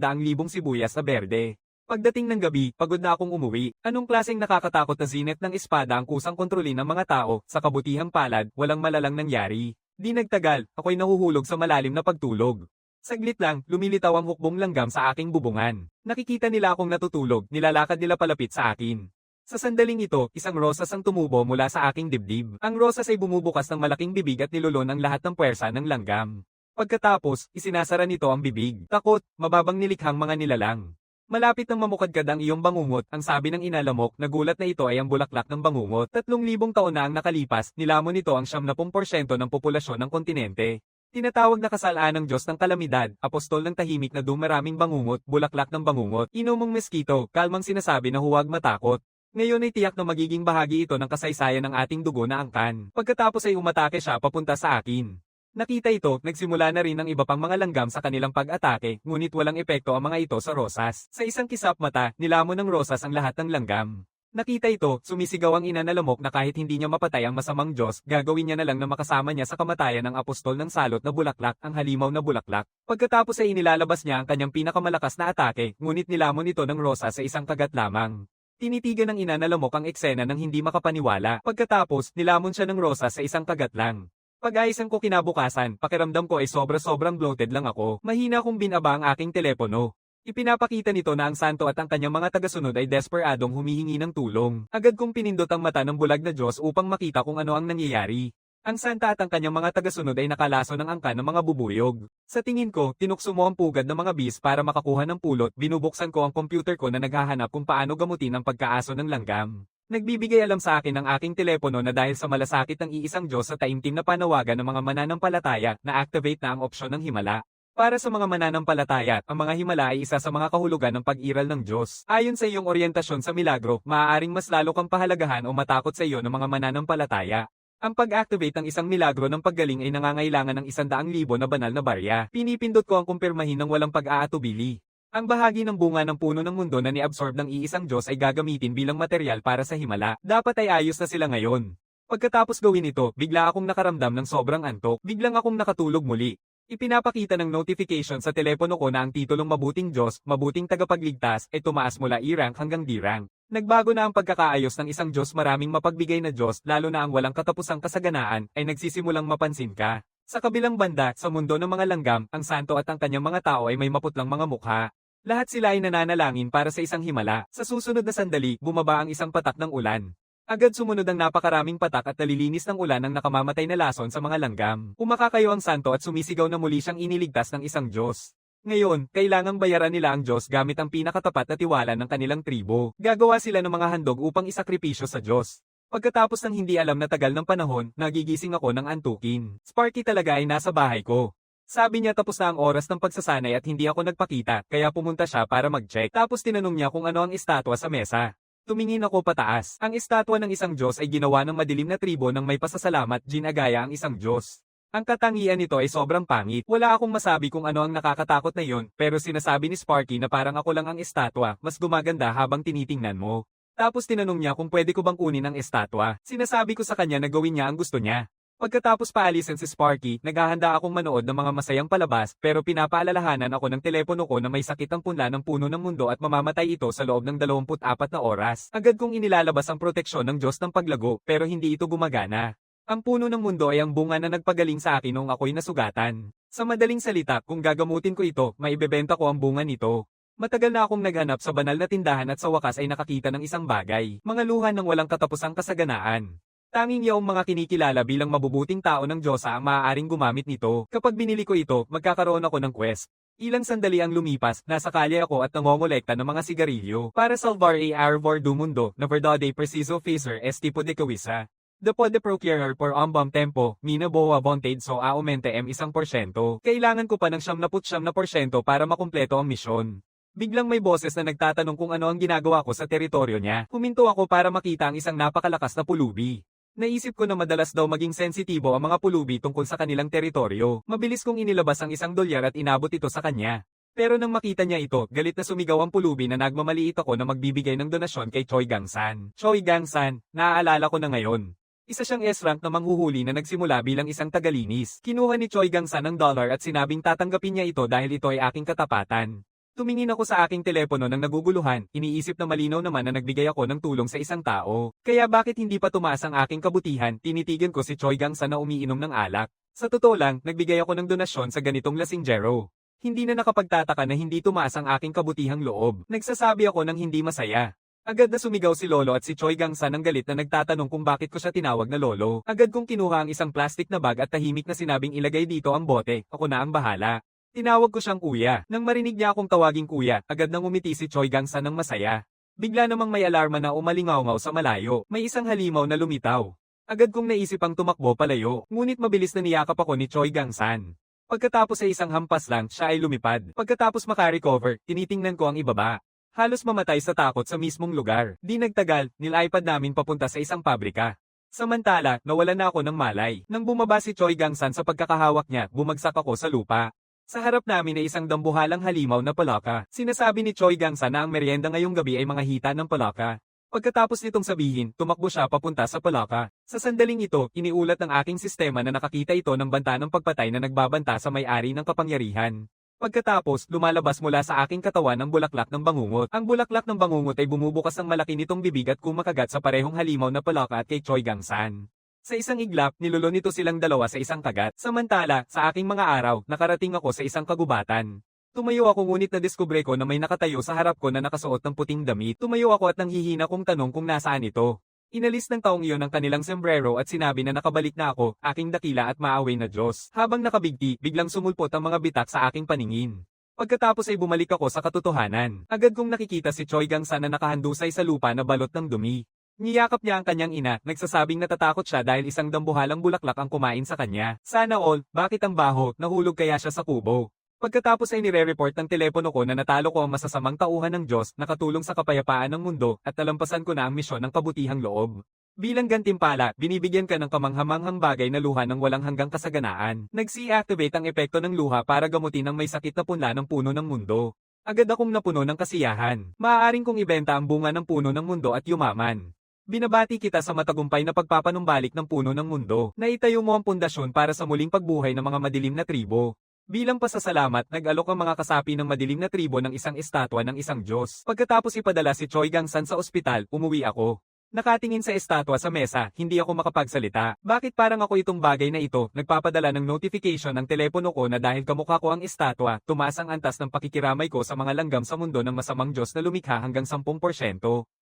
sibuyas na berde. Pagdating ng gabi, pagod na akong umuwi. Anong klaseng nakakatakot na zenith ng espada ang kusang kontrolin ng mga tao, sa kabutihang palad, walang malalang nangyari. Di nagtagal, ako'y nahuhulog sa malalim na pagtulog. Saglit lang, lumilitaw ang hukbong langgam sa aking bubungan. Nakikita nila akong natutulog, nilalakad nila palapit sa akin. Sa sandaling ito, isang rosas ang tumubo mula sa aking dibdib. Ang rosas ay bumubukas ng malaking bibig at nilulon ang lahat ng puwersa ng langgam. Pagkatapos, isinasara nito ang bibig. Takot, mababang nilikhang mga nilalang. Malapit nang mamukadkad ang iyong bangungot, ang sabi ng inalamok, nagulat na ito ay ang bulaklak ng bangungot. 3,000 taon na ang nakalipas, nilamon nito ang 70% ng populasyon ng kontinente. Tinatawag na kasalaan ng Diyos ng kalamidad, apostol ng tahimik na dumaraming bangungot, bulaklak ng bangungot, inumong meskito, kalmang sinasabi na huwag matakot. Ngayon ay tiyak na magiging bahagi ito ng kasaysayan ng ating dugo na angkan. Pagkatapos ay umatake siya papunta sa akin. Nakita ito, nagsimula na rin ang iba pang mga langgam sa kanilang pag-atake, ngunit walang epekto ang mga ito sa rosas. Sa isang kisap mata, nilamon ng rosas ang lahat ng langgam. Nakita ito, sumisigaw ang ina na lamok na kahit hindi niya mapatay ang masamang Diyos, gagawin niya na lang na makasama niya sa kamatayan ng apostol ng salot na bulaklak, ang halimaw na bulaklak. Pagkatapos ay inilalabas niya ang kanyang pinakamalakas na atake, ngunit nilamon ito ng rosas sa isang kagat lamang. Tinitigan ng ina na lamok ang eksena ng hindi makapaniwala. Pagkatapos, nilamon siya ng rosas sa isang kagat lang. Pag-aayusan ko kinabukasan, pakiramdam ko ay sobra-sobrang bloated lang ako. Mahina kong binaba ang aking telepono. Ipinapakita nito na ang santo at ang kanyang mga tagasunod ay desperadong humihingi ng tulong. Agad kong pinindot ang mata ng bulag na Diyos upang makita kung ano ang nangyayari. Ang santa at ang kanyang mga tagasunod ay nakalaso ng angkan ng mga bubuyog. Sa tingin ko, tinukso mo ang pugad ng mga bis para makakuha ng pulot. Binubuksan ko ang computer ko na naghahanap kung paano gamutin ang pagkaaso ng langgam. Nagbibigay alam sa akin ang aking telepono na dahil sa malasakit ng iisang Diyos sa taimtim na panawagan ng mga mananampalataya, na-activate na ang opsyon ng himala. Para sa mga mananampalataya, ang mga himala ay isa sa mga kahulugan ng pag-iral ng Diyos. Ayon sa iyong oryentasyon sa milagro, maaaring mas lalo kang pahalagahan o matakot sa iyo ng mga mananampalataya. Ang pag-activate ng isang milagro ng paggaling ay nangangailangan ng 100,000 na banal na barya. Pinipindot ko ang kumpirmahin ng walang pag-aatubili. Ang bahagi ng bunga ng puno ng mundo na ni-absorb ng iisang Diyos ay gagamitin bilang material para sa himala. Dapat ay ayos na sila ngayon. Pagkatapos gawin ito, bigla akong nakaramdam ng sobrang antok. Biglang akong nakatulog muli. Ipinapakita ng notification sa telepono ko na ang titulong Mabuting Diyos, Mabuting Tagapagligtas, ay tumaas mula E-rank hanggang D-rank. Nagbago na ang pagkakaayos ng isang Diyos maraming mapagbigay na Diyos, lalo na ang walang katapusang kasaganaan, ay nagsisimulang mapansin ka. Sa kabilang banda, sa mundo ng mga langgam, ang santo at ang kanyang mga tao ay may maputlang mga mukha. Lahat sila ay nananalangin para sa isang himala. Sa susunod na sandali, bumaba ang isang patak ng ulan. Agad sumunod ang napakaraming patak at nalilinis ng ulan ang nakamamatay na lason sa mga langgam. Umakakayo ang santo at sumisigaw na muli siyang iniligtas ng isang Diyos. Ngayon, kailangang bayaran nila ang Diyos gamit ang pinakatapat na tiwala ng kanilang tribo. Gagawa sila ng mga handog upang isakripisyo sa Diyos. Pagkatapos ng hindi alam na tagal ng panahon, nagigising ako ng antukin. Sparky talaga ay nasa bahay ko. Sabi niya tapos na ang oras ng pagsasanay at hindi ako nagpakita, kaya pumunta siya para mag-check. Tapos tinanong niya kung ano ang estatwa sa mesa. Tumingin ako pataas. Ang estatwa ng isang Diyos ay ginawa ng madilim na tribo ng may pasasalamat, ginagaya ang isang Diyos. Ang katangian nito ay sobrang pangit. Wala akong masabi kung ano ang nakakatakot na yon, pero sinasabi ni Sparky na parang ako lang ang estatwa, mas gumaganda habang tinitingnan mo. Tapos tinanong niya kung pwede ko bang kunin ang estatwa. Sinasabi ko sa kanya na gawin niya ang gusto niya. Pagkatapos paalisin si Sparky, naghahanda akong manood ng mga masayang palabas, pero pinapaalalahanan ako ng telepono ko na may sakit ang punla ng puno ng mundo at mamamatay ito sa loob ng 24 na oras. Agad kong inilalabas ang proteksyon ng Diyos ng paglago, pero hindi ito gumagana. Ang puno ng mundo ay ang bunga na nagpagaling sa akin noong ako'y nasugatan. Sa madaling salita, kung gagamutin ko ito, maibebenta ko ang bunga nito. Matagal na akong naghanap sa banal na tindahan at sa wakas ay nakakita ng isang bagay, mga luha ng walang katapusang kasaganaan. Tanging yaong mga kinikilala bilang mabubuting tao ng Diyosa ang maaaring gumamit nito. Kapag binili ko ito, magkakaroon ako ng quest. Ilang sandali ang lumipas, nasa kalye ako at nangongolekta ng mga sigarilyo para salvar a arvor do mundo na verdade preciso facer es tipo de kawisa. The pode procurer por ambam tempo, mina boa vontade so aumente m 1%. Kailangan ko pa ng 79% para makumpleto ang misyon. Biglang may boses na nagtatanong kung ano ang ginagawa ko sa teritoryo niya. Huminto ako para makita ang isang napakalakas na pulubi. Naisip ko na madalas daw maging sensitibo ang mga pulubi tungkol sa kanilang teritoryo. Mabilis kong inilabas ang isang dolyar at inabot ito sa kanya. Pero nang makita niya ito, galit na sumigaw ang pulubi na nagmamaliit ako na magbibigay ng donasyon kay Choi Gang-san. Choi Gang-san, naaalala ko na ngayon. Isa siyang S-rank na manghuhuli na nagsimula bilang isang tagalinis. Kinuha ni Choi Gang-san ang dollar at sinabing tatanggapin niya ito dahil ito ay aking katapatan. Tumingin ako sa aking telepono nang naguguluhan, iniisip na malinaw naman na nagbigay ako ng tulong sa isang tao. Kaya bakit hindi pa tumaas ang aking kabutihan, tinitigan ko si Choi Gang-san na umiinom ng alak. Sa totoo lang, nagbigay ako ng donasyon sa ganitong lasinggero. Hindi na nakapagtataka na hindi tumaas ang aking kabutihang loob. Nagsasabi ako ng hindi masaya. Agad na sumigaw si Lolo at si Choi Gang-san ng galit na nagtatanong kung bakit ko siya tinawag na Lolo. Agad kong kinuha ang isang plastic na bag at tahimik na sinabing ilagay dito ang bote, ako na ang bahala. Tinawag ko siyang kuya. Nang marinig niya akong tawaging kuya, agad nang umiti si Choi Gang-san ng masaya. Bigla namang may alarma na umalingaw-ngaw sa malayo. May isang halimaw na lumitaw. Agad kong naisip ang tumakbo palayo, ngunit mabilis na niyakap ako ni Choi Gang-san. Pagkatapos ay isang hampas lang, siya ay lumipad. Pagkatapos makarecover, tinitingnan ko ang ibaba. Halos mamatay sa takot sa mismong lugar. Di nagtagal, nilipad namin papunta sa isang pabrika. Samantala, nawalan na ako ng malay. Nang bumaba si Choi Gang-san sa pagkakahawak niya, bumagsak ako sa lupa. Sa harap namin ay isang dambuhalang halimaw na palaka. Sinasabi ni Choi Gang-san na ang merienda ngayong gabi ay mga hita ng palaka. Pagkatapos nitong sabihin, tumakbo siya papunta sa palaka. Sa sandaling ito, iniulat ng aking sistema na nakakita ito ng banta ng pagpatay na nagbabanta sa may-ari ng kapangyarihan. Pagkatapos, lumalabas mula sa aking katawan ang bulaklak ng bangungot. Ang bulaklak ng bangungot ay bumubukas ng malaki nitong bibig at kumakagat sa parehong halimaw na palaka at kay Choi Gang-san. Sa isang iglap, nilulo nito silang dalawa sa isang kagat. Samantala, sa aking mga araw, nakarating ako sa isang kagubatan. Tumayo ako ngunit nadiskubre ko na may nakatayo sa harap ko na nakasuot ng puting damit. Tumayo ako at nanghihina kong tanong kung nasaan ito. Inalis ng taong iyon ang kanilang sombrero at sinabi na nakabalik na ako, aking dakila at maaway na Diyos. Habang nakabigti, biglang sumulpot ang mga bitak sa aking paningin. Pagkatapos ay bumalik ako sa katotohanan. Agad kong nakikita si Choi Gang-san na nakahandusay sa lupa na balot ng dumi. Niyakap niya ang kanyang ina, nagsasabing natatakot siya dahil isang dambuhalang bulaklak ang kumain sa kanya. Sana all, bakit ang baho, nahulog kaya siya sa kubo? Pagkatapos ay nire-report ng telepono ko na natalo ko ang masasamang tauhan ng Diyos, nakatulong sa kapayapaan ng mundo, at nalampasan ko na ang misyon ng kabutihang loob. Bilang gantimpala, binibigyan ka ng kamanghamanghang bagay na luha ng walang hanggang kasaganaan. Nag-activate ang epekto ng luha para gamutin ang may sakit na punla ng puno ng mundo. Agad akong napuno ng kasiyahan. Maaaring kong ibenta ang bunga ng puno ng mundo at yumaman. Binabati kita sa matagumpay na pagpapanumbalik ng puno ng mundo. Naitayo mo ang pundasyon para sa muling pagbuhay ng mga madilim na tribo. Bilang pasasalamat, nag-alok ang mga kasapi ng madilim na tribo ng isang estatwa ng isang Diyos. Pagkatapos ipadala si Choi Gang-san sa ospital, umuwi ako. Nakatingin sa estatwa sa mesa, hindi ako makapagsalita. Bakit parang ako itong bagay na ito? Nagpapadala ng notification ng telepono ko na dahil kamukha ko ang estatwa, tumaas ang antas ng pakikiramay ko sa mga langgam sa mundo ng masamang Diyos na lumikha hanggang 10%.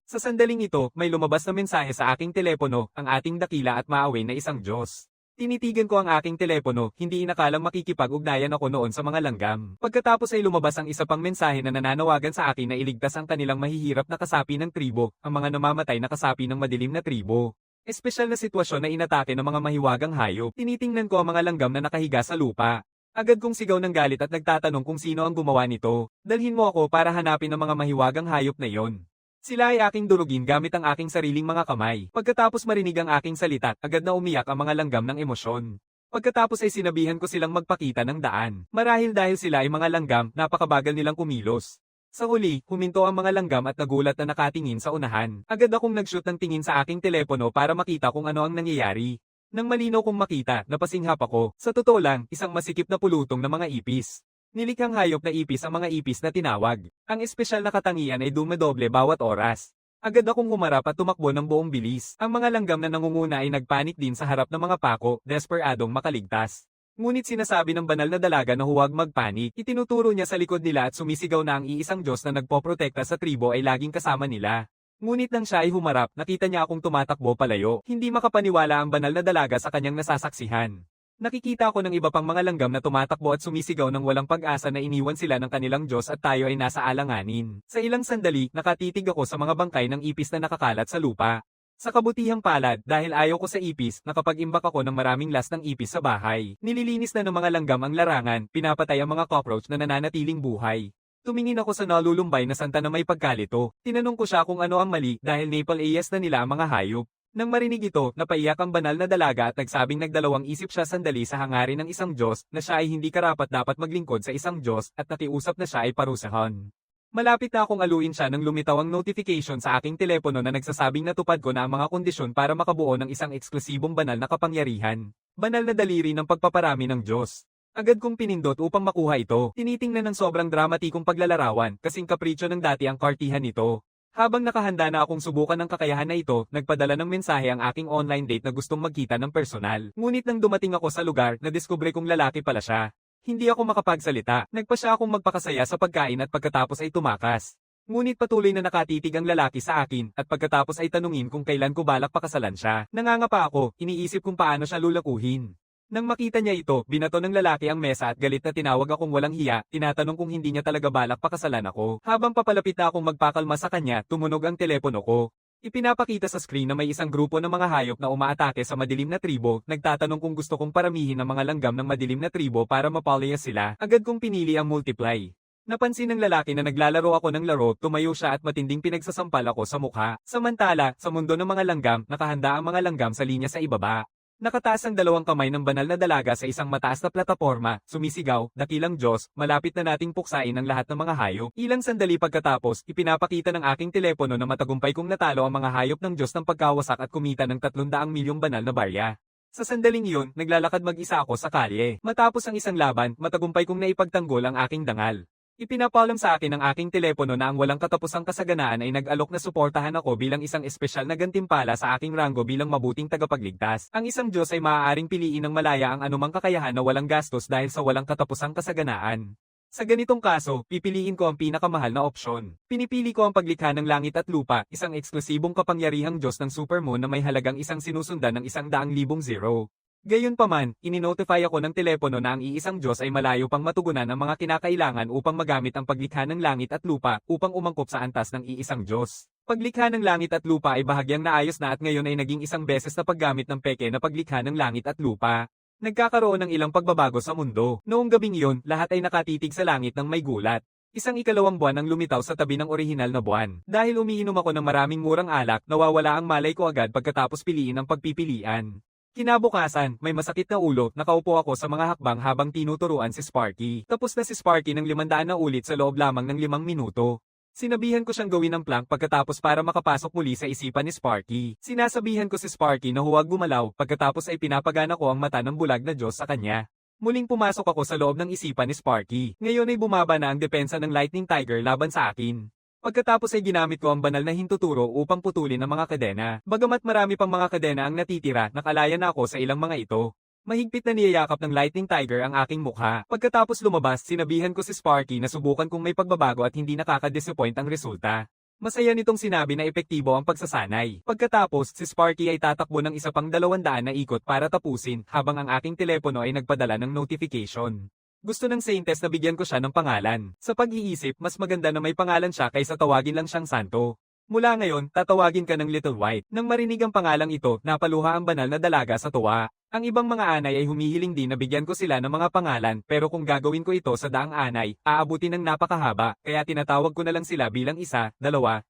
Sa sandaling ito, may lumabas na mensahe sa aking telepono, ang ating dakila at maaway na isang Diyos. Tinitigan ko ang aking telepono, hindi inakalang makikipag-ugnayan ako noon sa mga langgam. Pagkatapos ay lumabas ang isa pang mensahe na nananawagan sa akin na iligtas ang kanilang mahihirap na kasapi ng tribo, ang mga namamatay na kasapi ng madilim na tribo. Espesyal na sitwasyon na inatake ng mga mahiwagang hayop. Tinitingnan ko ang mga langgam na nakahiga sa lupa. Agad kong sigaw ng galit at nagtatanong kung sino ang gumawa nito. Dalhin mo ako para hanapin ang mga mahiwagang hayop na iyon. Sila ay aking durugin gamit ang aking sariling mga kamay. Pagkatapos marinig ang aking salita, agad na umiyak ang mga langgam ng emosyon. Pagkatapos ay sinabihan ko silang magpakita ng daan. Marahil dahil sila ay mga langgam, napakabagal nilang kumilos. Sa huli, huminto ang mga langgam at nagulat na nakatingin sa unahan. Agad akong nag-shoot ng tingin sa aking telepono para makita kung ano ang nangyayari. Nang malinaw kong makita, napasinghap ako. Sa totoo lang, isang masikip na pulutong na mga ipis. Nilikhang hayop na ipis ang mga ipis na tinawag. Ang espesyal na katangian ay dumadoble bawat oras. Agad akong humarap at tumakbo ng buong bilis. Ang mga langgam na nangunguna ay nagpanik din sa harap ng mga pako, desperadong makaligtas. Ngunit sinasabi ng banal na dalaga na huwag magpanik. Itinuturo niya sa likod nila at sumisigaw na ang iisang Diyos na nagpoprotekta sa tribo ay laging kasama nila. Ngunit nang siya ay humarap, nakita niya akong tumatakbo palayo. Hindi makapaniwala ang banal na dalaga sa kanyang nasasaksihan. Nakikita ko ng iba pang mga langgam na tumatakbo at sumisigaw ng walang pag-asa na iniwan sila ng kanilang Diyos at tayo ay nasa alanganin. Sa ilang sandali, nakatitig ako sa mga bangkay ng ipis na nakakalat sa lupa. Sa kabutihang palad, dahil ayaw ko sa ipis, nakapag-imbak ako ng maraming las ng ipis sa bahay. Nililinis na ng mga langgam ang larangan, pinapatay ang mga cockroach na nananatiling buhay. Tumingin ako sa nalulumbay na santa na may pagkalito. Tinanong ko siya kung ano ang mali dahil napal-ayas na nila ang mga hayop. Nang marinig ito, napaiyak ang banal na dalaga at nagsabing nagdalawang isip siya sandali sa hangarin ng isang Diyos na siya ay hindi karapat-dapat maglingkod sa isang Diyos at nakiusap na siya ay parusahan. Malapit na akong aluin siya nang lumitaw ang notification sa aking telepono na nagsasabing natupad ko na ang mga kondisyon para makabuo ng isang eksklusibong banal na kapangyarihan. Banal na daliri ng pagpaparami ng Diyos. Agad kong pinindot upang makuha ito. Tinitingnan ng sobrang dramatikong paglalarawan, kasing kapritsyo ng dati ang kartihan nito. Habang nakahanda na akong subukan ng kakayahan na ito, nagpadala ng mensahe ang aking online date na gustong magkita ng personal. Ngunit nang dumating ako sa lugar, nadiskubre kong lalaki pala siya. Hindi ako makapagsalita. Nagpa siya akong magpakasaya sa pagkain at pagkatapos ay tumakas. Ngunit patuloy na nakatitig ang lalaki sa akin at pagkatapos ay tanungin kung kailan ko balak pakasalan siya. Nangangapa ako, iniisip kung paano siya lulakuhin. Nang makita niya ito, binato ng lalaki ang mesa at galit na tinawag akong walang hiya, tinatanong kung hindi niya talaga balak pakasalan ako. Habang papalapit na akong magpakalma sa kanya, tumunog ang telepono ko. Ipinapakita sa screen na may isang grupo ng mga hayop na umaatake sa madilim na tribo, nagtatanong kung gusto kong paramihin ang mga langgam ng madilim na tribo para mapalaya sila. Agad kong pinili ang multiply. Napansin ng lalaki na naglalaro ako ng laro, tumayo siya at matinding pinagsasampal ako sa mukha. Samantala, sa mundo ng mga langgam, nakahanda ang mga langgam sa linya sa ibaba. Nakataas ang dalawang kamay ng banal na dalaga sa isang mataas na plataporma, sumisigaw, dakilang Diyos, malapit na nating puksain ang lahat ng mga hayop. Ilang sandali pagkatapos, ipinapakita ng aking telepono na matagumpay kong natalo ang mga hayop ng Diyos ng pagkawasak at kumita ng 300 milyong banal na barya. Sa sandaling iyon, naglalakad mag-isa ako sa kalye. Matapos ang isang laban, matagumpay kong naipagtanggol ang aking dangal. Ipinapalam sa akin ng aking telepono na ang walang katapusang kasaganaan ay nag-alok na suportahan ako bilang isang espesyal na gantimpala sa aking ranggo bilang mabuting tagapagligtas. Ang isang Diyos ay maaaring piliin ng malaya ang anumang kakayahan na walang gastos dahil sa walang katapusang kasaganaan. Sa ganitong kaso, pipiliin ko ang pinakamahal na opsyon. Pinipili ko ang paglikha ng langit at lupa, isang eksklusibong kapangyarihang Diyos ng supermoon na may halagang isang sinusundan ng 100,000 zero. Gayunpaman, ininotify ako ng telepono na ang iisang Diyos ay malayo pang matugunan ang mga kinakailangan upang magamit ang paglikha ng langit at lupa upang umangkop sa antas ng iisang Diyos. Paglikha ng langit at lupa ay bahagyang naayos na at ngayon ay naging isang beses na paggamit ng peke na paglikha ng langit at lupa. Nagkakaroon ng ilang pagbabago sa mundo. Noong gabing iyon, lahat ay nakatitig sa langit ng may gulat. Isang ikalawang buwan ang lumitaw sa tabi ng orihinal na buwan. Dahil umiinom ako ng maraming murang alak, nawawala ang malay ko agad pagkatapos piliin ang pagpipilian. Kinabukasan, may masakit na ulo, nakaupo ako sa mga hakbang habang tinuturuan si Sparky. Tapos na si Sparky ng 500 na ulit sa loob lamang ng 5 minuto. Sinabihan ko siyang gawin ng plank pagkatapos para makapasok muli sa isipan ni Sparky. Sinasabihan ko si Sparky na huwag gumalaw, pagkatapos ay pinapagana ko ang mata ng bulag na Diyos sa kanya. Muling pumasok ako sa loob ng isipan ni Sparky. Ngayon ay bumaba na ang depensa ng Lightning Tiger laban sa akin. Pagkatapos ay ginamit ko ang banal na hintuturo upang putulin ang mga kadena. Bagamat marami pang mga kadena ang natitira, nakalaya na ako sa ilang mga ito. Mahigpit na niyayakap ng Lightning Tiger ang aking mukha. Pagkatapos lumabas, sinabihan ko si Sparky na subukan kung may pagbabago at hindi nakaka-disappoint ang resulta. Masaya nitong sinabi na epektibo ang pagsasanay. Pagkatapos, si Sparky ay tatakbo ng isa pang 200 na ikot para tapusin habang ang aking telepono ay nagpadala ng notification. Gusto ng Saintes na bigyan ko siya ng pangalan. Sa pag-iisip, mas maganda na may pangalan siya kaysa tawagin lang siyang santo. Mula ngayon, tatawagin ka ng Little White. Nang marinig ang pangalang ito, napaluha ang banal na dalaga sa tuwa. Ang ibang mga anay ay humihiling din na bigyan ko sila ng mga pangalan pero kung gagawin ko ito sa daang anay, aabutin ng napakahaba kaya tinatawag ko na lang sila bilang 1, 2, 3,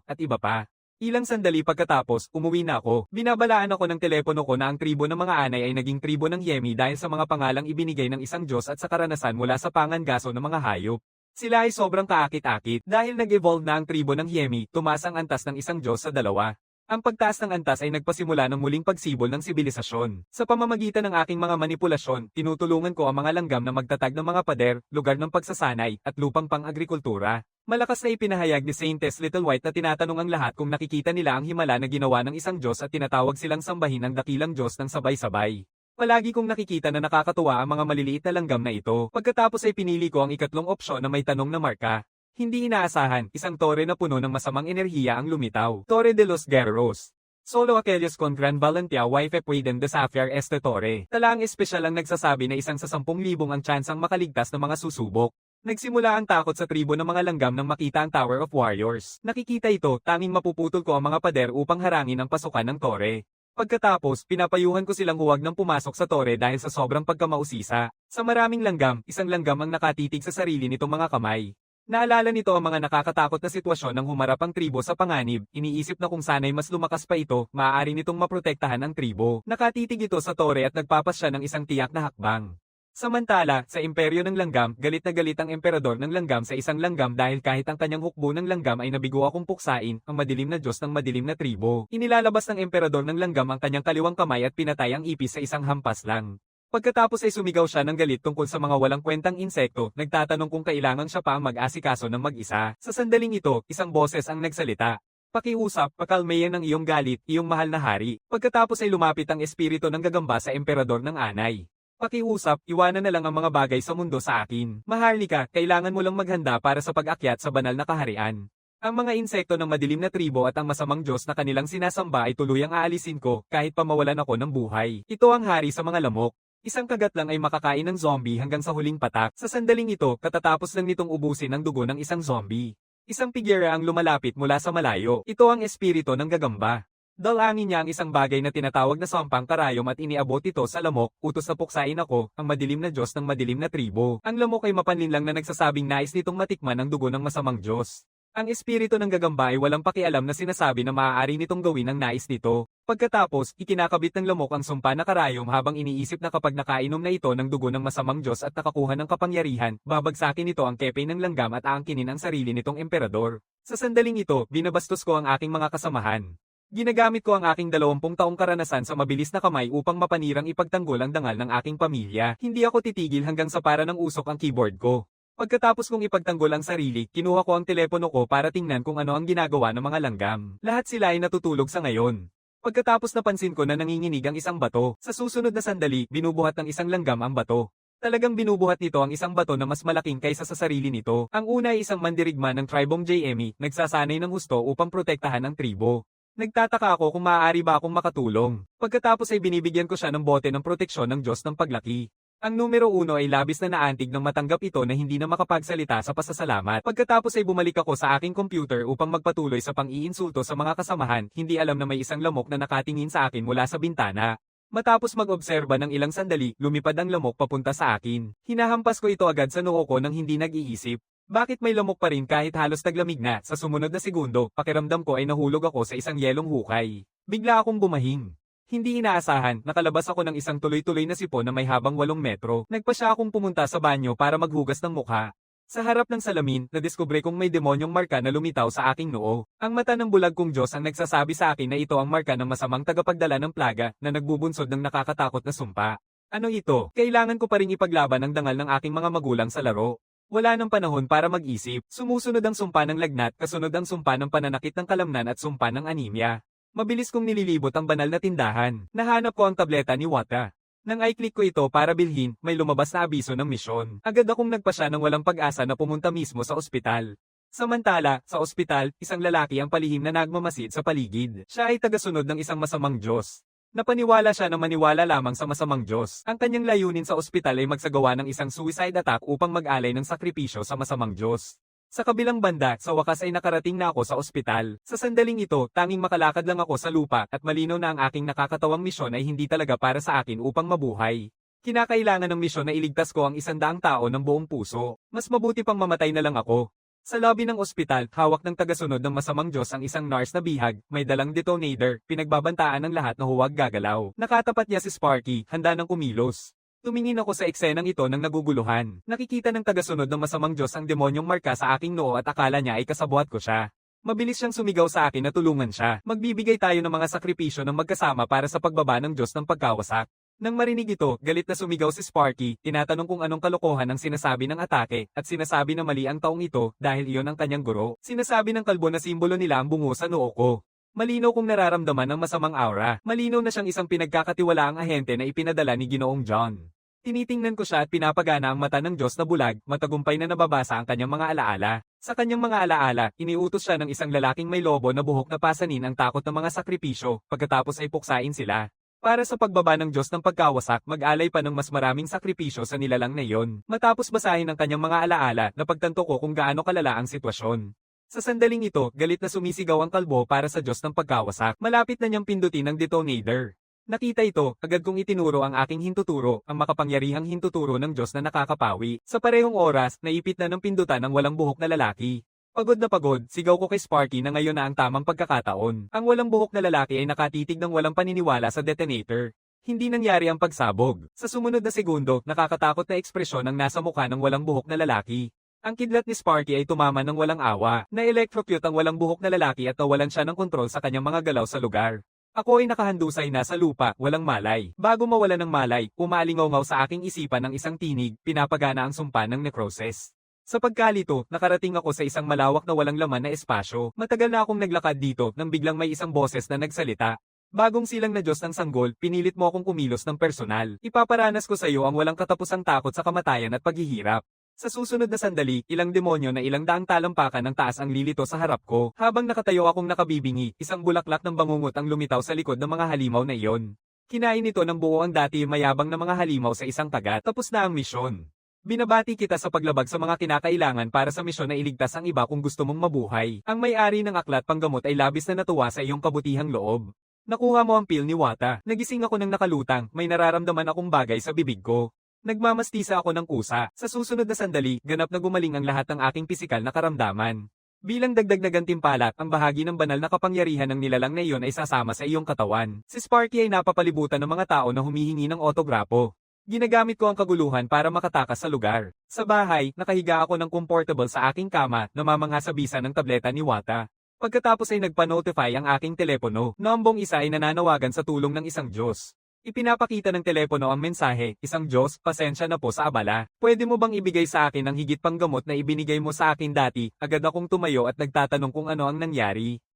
at iba pa. Ilang sandali pagkatapos, umuwi na ako. Binabalaan ako ng telepono ko na ang tribo ng mga anay ay naging tribo ng Yemi dahil sa mga pangalang ibinigay ng isang Diyos at sa karanasan mula sa pangangaso ng mga hayop. Sila ay sobrang kaakit-akit dahil nag-evolve na ang tribo ng Yemi, tumaas ang antas ng isang Diyos sa dalawa. Ang pagtaas ng antas ay nagpasimula ng muling pagsibol ng sibilisasyon. Sa pamamagitan ng aking mga manipulasyon, tinutulungan ko ang mga langgam na magtatag ng mga pader, lugar ng pagsasanay, at lupang pang-agrikultura. Malakas na ipinahayag ni Saintess Little White na tinatanong ang lahat kung nakikita nila ang himala na ginawa ng isang Diyos at tinatawag silang sambahin ang dakilang Diyos ng sabay-sabay. Palagi kong nakikita na nakakatuwa ang mga maliliit na langgam na ito. Pagkatapos ay pinili ko ang ikatlong opsyon na may tanong na marka. Hindi inaasahan, isang tore na puno ng masamang enerhiya ang lumitaw. Torre de los Guerreros. Solo aquellos con gran valentía wife pueden desafiar este torre. Talaang espesyal ang nagsasabi na isang sa 10,000 ang tsansang makaligtas ng mga susubok. Nagsimula ang takot sa tribo ng mga langgam nang makita ang Tower of Warriors. Nakikita ito, tanging mapuputol ko ang mga pader upang harangin ang pasukan ng tore. Pagkatapos, pinapayuhan ko silang huwag nang pumasok sa tore dahil sa sobrang pagkamausisa. Sa maraming langgam, isang langgam ang nakatitig sa sarili nitong mga kamay. Naalala nito ang mga nakakatakot na sitwasyon nang humarap ang tribo sa panganib, iniisip na kung sana'y mas lumakas pa ito, maaari nitong maprotektahan ang tribo. Nakatitig ito sa tore at nagpapasya ng isang tiyak na hakbang. Samantala, sa imperyo ng langgam, galit na galit ang emperador ng langgam sa isang langgam dahil kahit ang kanyang hukbo ng langgam ay nabigo akong puksain, ang madilim na Diyos ng madilim na tribo. Inilalabas ng emperador ng langgam ang kanyang kaliwang kamay at pinatay ang ipis sa isang hampas lang. Pagkatapos ay sumigaw siya ng galit tungkol sa mga walang kwentang insekto, nagtatanong kung kailangan siya pa ang mag-asikaso ng mag-isa. Sa sandaling ito, isang boses ang nagsalita. Pakiusap, pakalmayan ng iyong galit, iyong mahal na hari. Pagkatapos ay lumapit ang espiritu ng gagamba sa emperador ng anay. Pakiusap, iwanan na lang ang mga bagay sa mundo sa akin. Maharlika, kailangan mo lang maghanda para sa pag-akyat sa banal na kaharian. Ang mga insekto ng madilim na tribo at ang masamang Diyos na kanilang sinasamba ay tuluyang aalisin ko, kahit pa mawalan ako ng buhay. Ito ang hari sa mga lamok. Isang kagat lang ay makakain ng zombie hanggang sa huling patak. Sa sandaling ito, katatapos lang nitong ubusin ang dugo ng isang zombie. Isang pigira ang lumalapit mula sa malayo. Ito ang espiritu ng gagamba. Dalangin niya ang isang bagay na tinatawag na sampang karayom at iniabot ito sa lamok, utos na puksain ako, ang madilim na Diyos ng madilim na tribo. Ang lamok ay mapanlinlang na nagsasabing nais nitong matikman ang dugo ng masamang Diyos. Ang espiritu ng gagamba ay walang pakialam na sinasabi na maaari nitong gawin ang nais nito. Pagkatapos, ikinakabit ng lamok ang sumpa na karayom habang iniisip na kapag nakainom na ito ng dugo ng masamang Diyos at nakakuha ng kapangyarihan, babagsakin ito ang kepe ng langgam at aangkinin ang sarili nitong emperador. Sa sandaling ito, binabastos ko ang aking mga kasamahan. Ginagamit ko ang aking 20 taong karanasan sa mabilis na kamay upang mapanirang ipagtanggol ang dangal ng aking pamilya. Hindi ako titigil hanggang sa para ng usok ang keyboard ko. Pagkatapos kong ipagtanggol ang sarili, kinuha ko ang telepono ko para tingnan kung ano ang ginagawa ng mga langgam. Lahat sila ay natutulog sa ngayon. Pagkatapos napansin ko na nanginginig ang isang bato, sa susunod na sandali, binubuhat ng isang langgam ang bato. Talagang binubuhat nito ang isang bato na mas malaking kaysa sa sarili nito. Ang una ay isang mandirigma ng tribong JME, nagsasanay ng husto upang protektahan ang tribo. Nagtataka ako kung maaari ba akong makatulong. Pagkatapos ay binibigyan ko siya ng bote ng proteksyon ng Diyos ng paglaki. Ang numero 1 ay labis na naantig nang matanggap ito na hindi na makapagsalita sa pasasalamat. Pagkatapos ay bumalik ako sa aking computer upang magpatuloy sa pang-iinsulto sa mga kasamahan, hindi alam na may isang lamok na nakatingin sa akin mula sa bintana. Matapos mag-obserba ng ilang sandali, lumipad ang lamok papunta sa akin. Hinahampas ko ito agad sa noo ko nang hindi nag-iisip. Bakit may lamok pa rin kahit halos taglamig na? Sa sumunod na segundo, pakiramdam ko ay nahulog ako sa isang yelong hukay. Bigla akong bumahing. Hindi inaasahan, nakalabas ako ng isang tuloy-tuloy na sipon na may habang 8 metro. Nagpa siya akong pumunta sa banyo para maghugas ng mukha. Sa harap ng salamin, nadiskubre kong may demonyong marka na lumitaw sa aking noo. Ang mata ng bulag kong Diyos ang nagsasabi sa akin na ito ang marka ng masamang tagapagdala ng plaga na nagbubunsod ng nakakatakot na sumpa. Ano ito? Kailangan ko pa ring ipaglaban ang dangal ng aking mga magulang sa laro. Wala nang panahon para mag-isip. Sumusunod ang sumpa ng lagnat, kasunod ang sumpa ng pananakit ng kalamnan at sumpa ng anemia. Mabilis kong nililibot ang banal na tindahan. Nahanap ko ang tableta ni Wata. Nang i-click ko ito para bilhin, may lumabas na abiso ng misyon. Agad akong nagpasya ng walang pag-asa na pumunta mismo sa ospital. Samantala, sa ospital, isang lalaki ang palihim na nagmamasid sa paligid. Siya ay tagasunod ng isang masamang Diyos. Napaniwala siya na maniwala lamang sa masamang Diyos. Ang kanyang layunin sa ospital ay magsagawa ng isang suicide attack upang mag-alay ng sakripisyo sa masamang Diyos. Sa kabilang banda, sa wakas ay nakarating na ako sa ospital. Sa sandaling ito, tanging makalakad lang ako sa lupa at malinaw na ang aking nakakatawang misyon ay hindi talaga para sa akin upang mabuhay. Kinakailangan ng misyon na iligtas ko ang 100 tao ng buong puso. Mas mabuti pang mamatay na lang ako. Sa lobby ng ospital, hawak ng tagasunod ng masamang Diyos ang isang nurse na bihag, may dalang detonator, pinagbabantaan ng lahat na huwag gagalaw. Nakatapat niya si Sparky, handa ng kumilos. Tumingin ako sa eksenang ito ng naguguluhan. Nakikita ng tagasunod ng masamang Diyos ang demonyong marka sa aking noo at akala niya ay kasabwat ko siya. Mabilis siyang sumigaw sa akin na tulungan siya. Magbibigay tayo ng mga sakripisyo ng magkasama para sa pagbaba ng Diyos ng pagkawasak. Nang marinig ito, galit na sumigaw si Sparky, tinatanong kung anong kalokohan ang sinasabi ng atake, at sinasabi na mali ang taong ito dahil iyon ang kanyang guro. Sinasabi ng kalbo na simbolo nila ang bungo sa noo ko. Malinaw kong nararamdaman ng masamang aura. Malinaw na siyang isang pinagkakatiwalaang ahente na ipinadala ni Ginoong John. Tinitingnan ko siya at pinapagana ang mata ng Diyos na bulag, matagumpay na nababasa ang kanyang mga alaala. Sa kanyang mga alaala, iniutos siya ng isang lalaking may lobo na buhok na pasanin ang takot ng mga sakripisyo, pagkatapos ay puksain sila. Para sa pagbaba ng Diyos ng pagkawasak, mag-alay pa ng mas maraming sakripisyo sa nilalang na iyon. Matapos basahin ang kanyang mga alaala, napagtanto ko kung gaano kalala ang sitwasyon. Sa sandaling ito, galit na sumisigaw ang kalbo para sa Diyos ng pagkawasak. Malapit na niyang pindutin ang detonator. Nakita ito, agad kong itinuro ang aking hintuturo, ang makapangyarihang hintuturo ng Diyos na nakakapawi. Sa parehong oras, naipit na ng pindutan ang walang buhok na lalaki. Pagod na pagod, sigaw ko kay Sparky na ngayon na ang tamang pagkakataon. Ang walang buhok na lalaki ay nakatitig ng walang paniniwala sa detonator. Hindi nangyari ang pagsabog. Sa sumunod na segundo, nakakatakot na ekspresyon ang nasa mukha ng walang buhok na lalaki. Ang kidlat ni Sparky ay tumama ng walang awa. Na-electrocute ang walang buhok na lalaki at nawalan siya ng kontrol sa kanyang mga galaw sa lugar. Ako ay nakahandusay na sa lupa, walang malay. Bago mawala ng malay, umalingaw sa aking isipan ng isang tinig, pinapagana ang sumpa ng necrosis. Sa pagkalito, nakarating ako sa isang malawak na walang laman na espasyo. Matagal na akong naglakad dito nang biglang may isang boses na nagsalita. Bagong silang na Diyos ng sanggol, pinilit mo akong kumilos ng personal. Ipaparanas ko sa iyo ang walang katapusang takot sa kamatayan at paghihirap. Sa susunod na sandali, ilang demonyo na ilang daang talampakan ng taas ang lilito sa harap ko. Habang nakatayo akong nakabibingi, isang bulaklak ng bangungot ang lumitaw sa likod ng mga halimaw na iyon. Kinain ito ng buo ang dati mayabang na mga halimaw sa isang kagat. Tapos na ang misyon. Binabati kita sa paglabag sa mga kinakailangan para sa misyon na iligtas ang iba kung gusto mong mabuhay. Ang may-ari ng aklat panggamot ay labis na natuwa sa iyong kabutihang loob. Nakuha mo ang pil ni Wata. Nagising ako ng nakalutang, may nararamdaman akong bagay sa bibig ko. Nagmamastisa ako ng kusa. Sa susunod na sandali, ganap na gumaling ang lahat ng aking pisikal na karamdaman. Bilang dagdag na gantimpala, ang bahagi ng banal na kapangyarihan ng nilalang na iyon ay sasama sa iyong katawan. Si Sparky ay napapalibutan ng mga tao na humihingi ng autograpo. Ginagamit ko ang kaguluhan para makatakas sa lugar. Sa bahay, nakahiga ako ng comfortable sa aking kama, namamangha sa bisa ng tableta ni Wata. Pagkatapos ay nagpa-notify ang aking telepono. Nombong isa ay nananawagan sa tulong ng isang Diyos. Ipinapakita ng telepono ang mensahe, isang Diyos, pasensya na po sa abala. Pwede mo bang ibigay sa akin ang higit pang gamot na ibinigay mo sa akin dati? Agad akong tumayo at nagtatanong kung ano ang nangyari.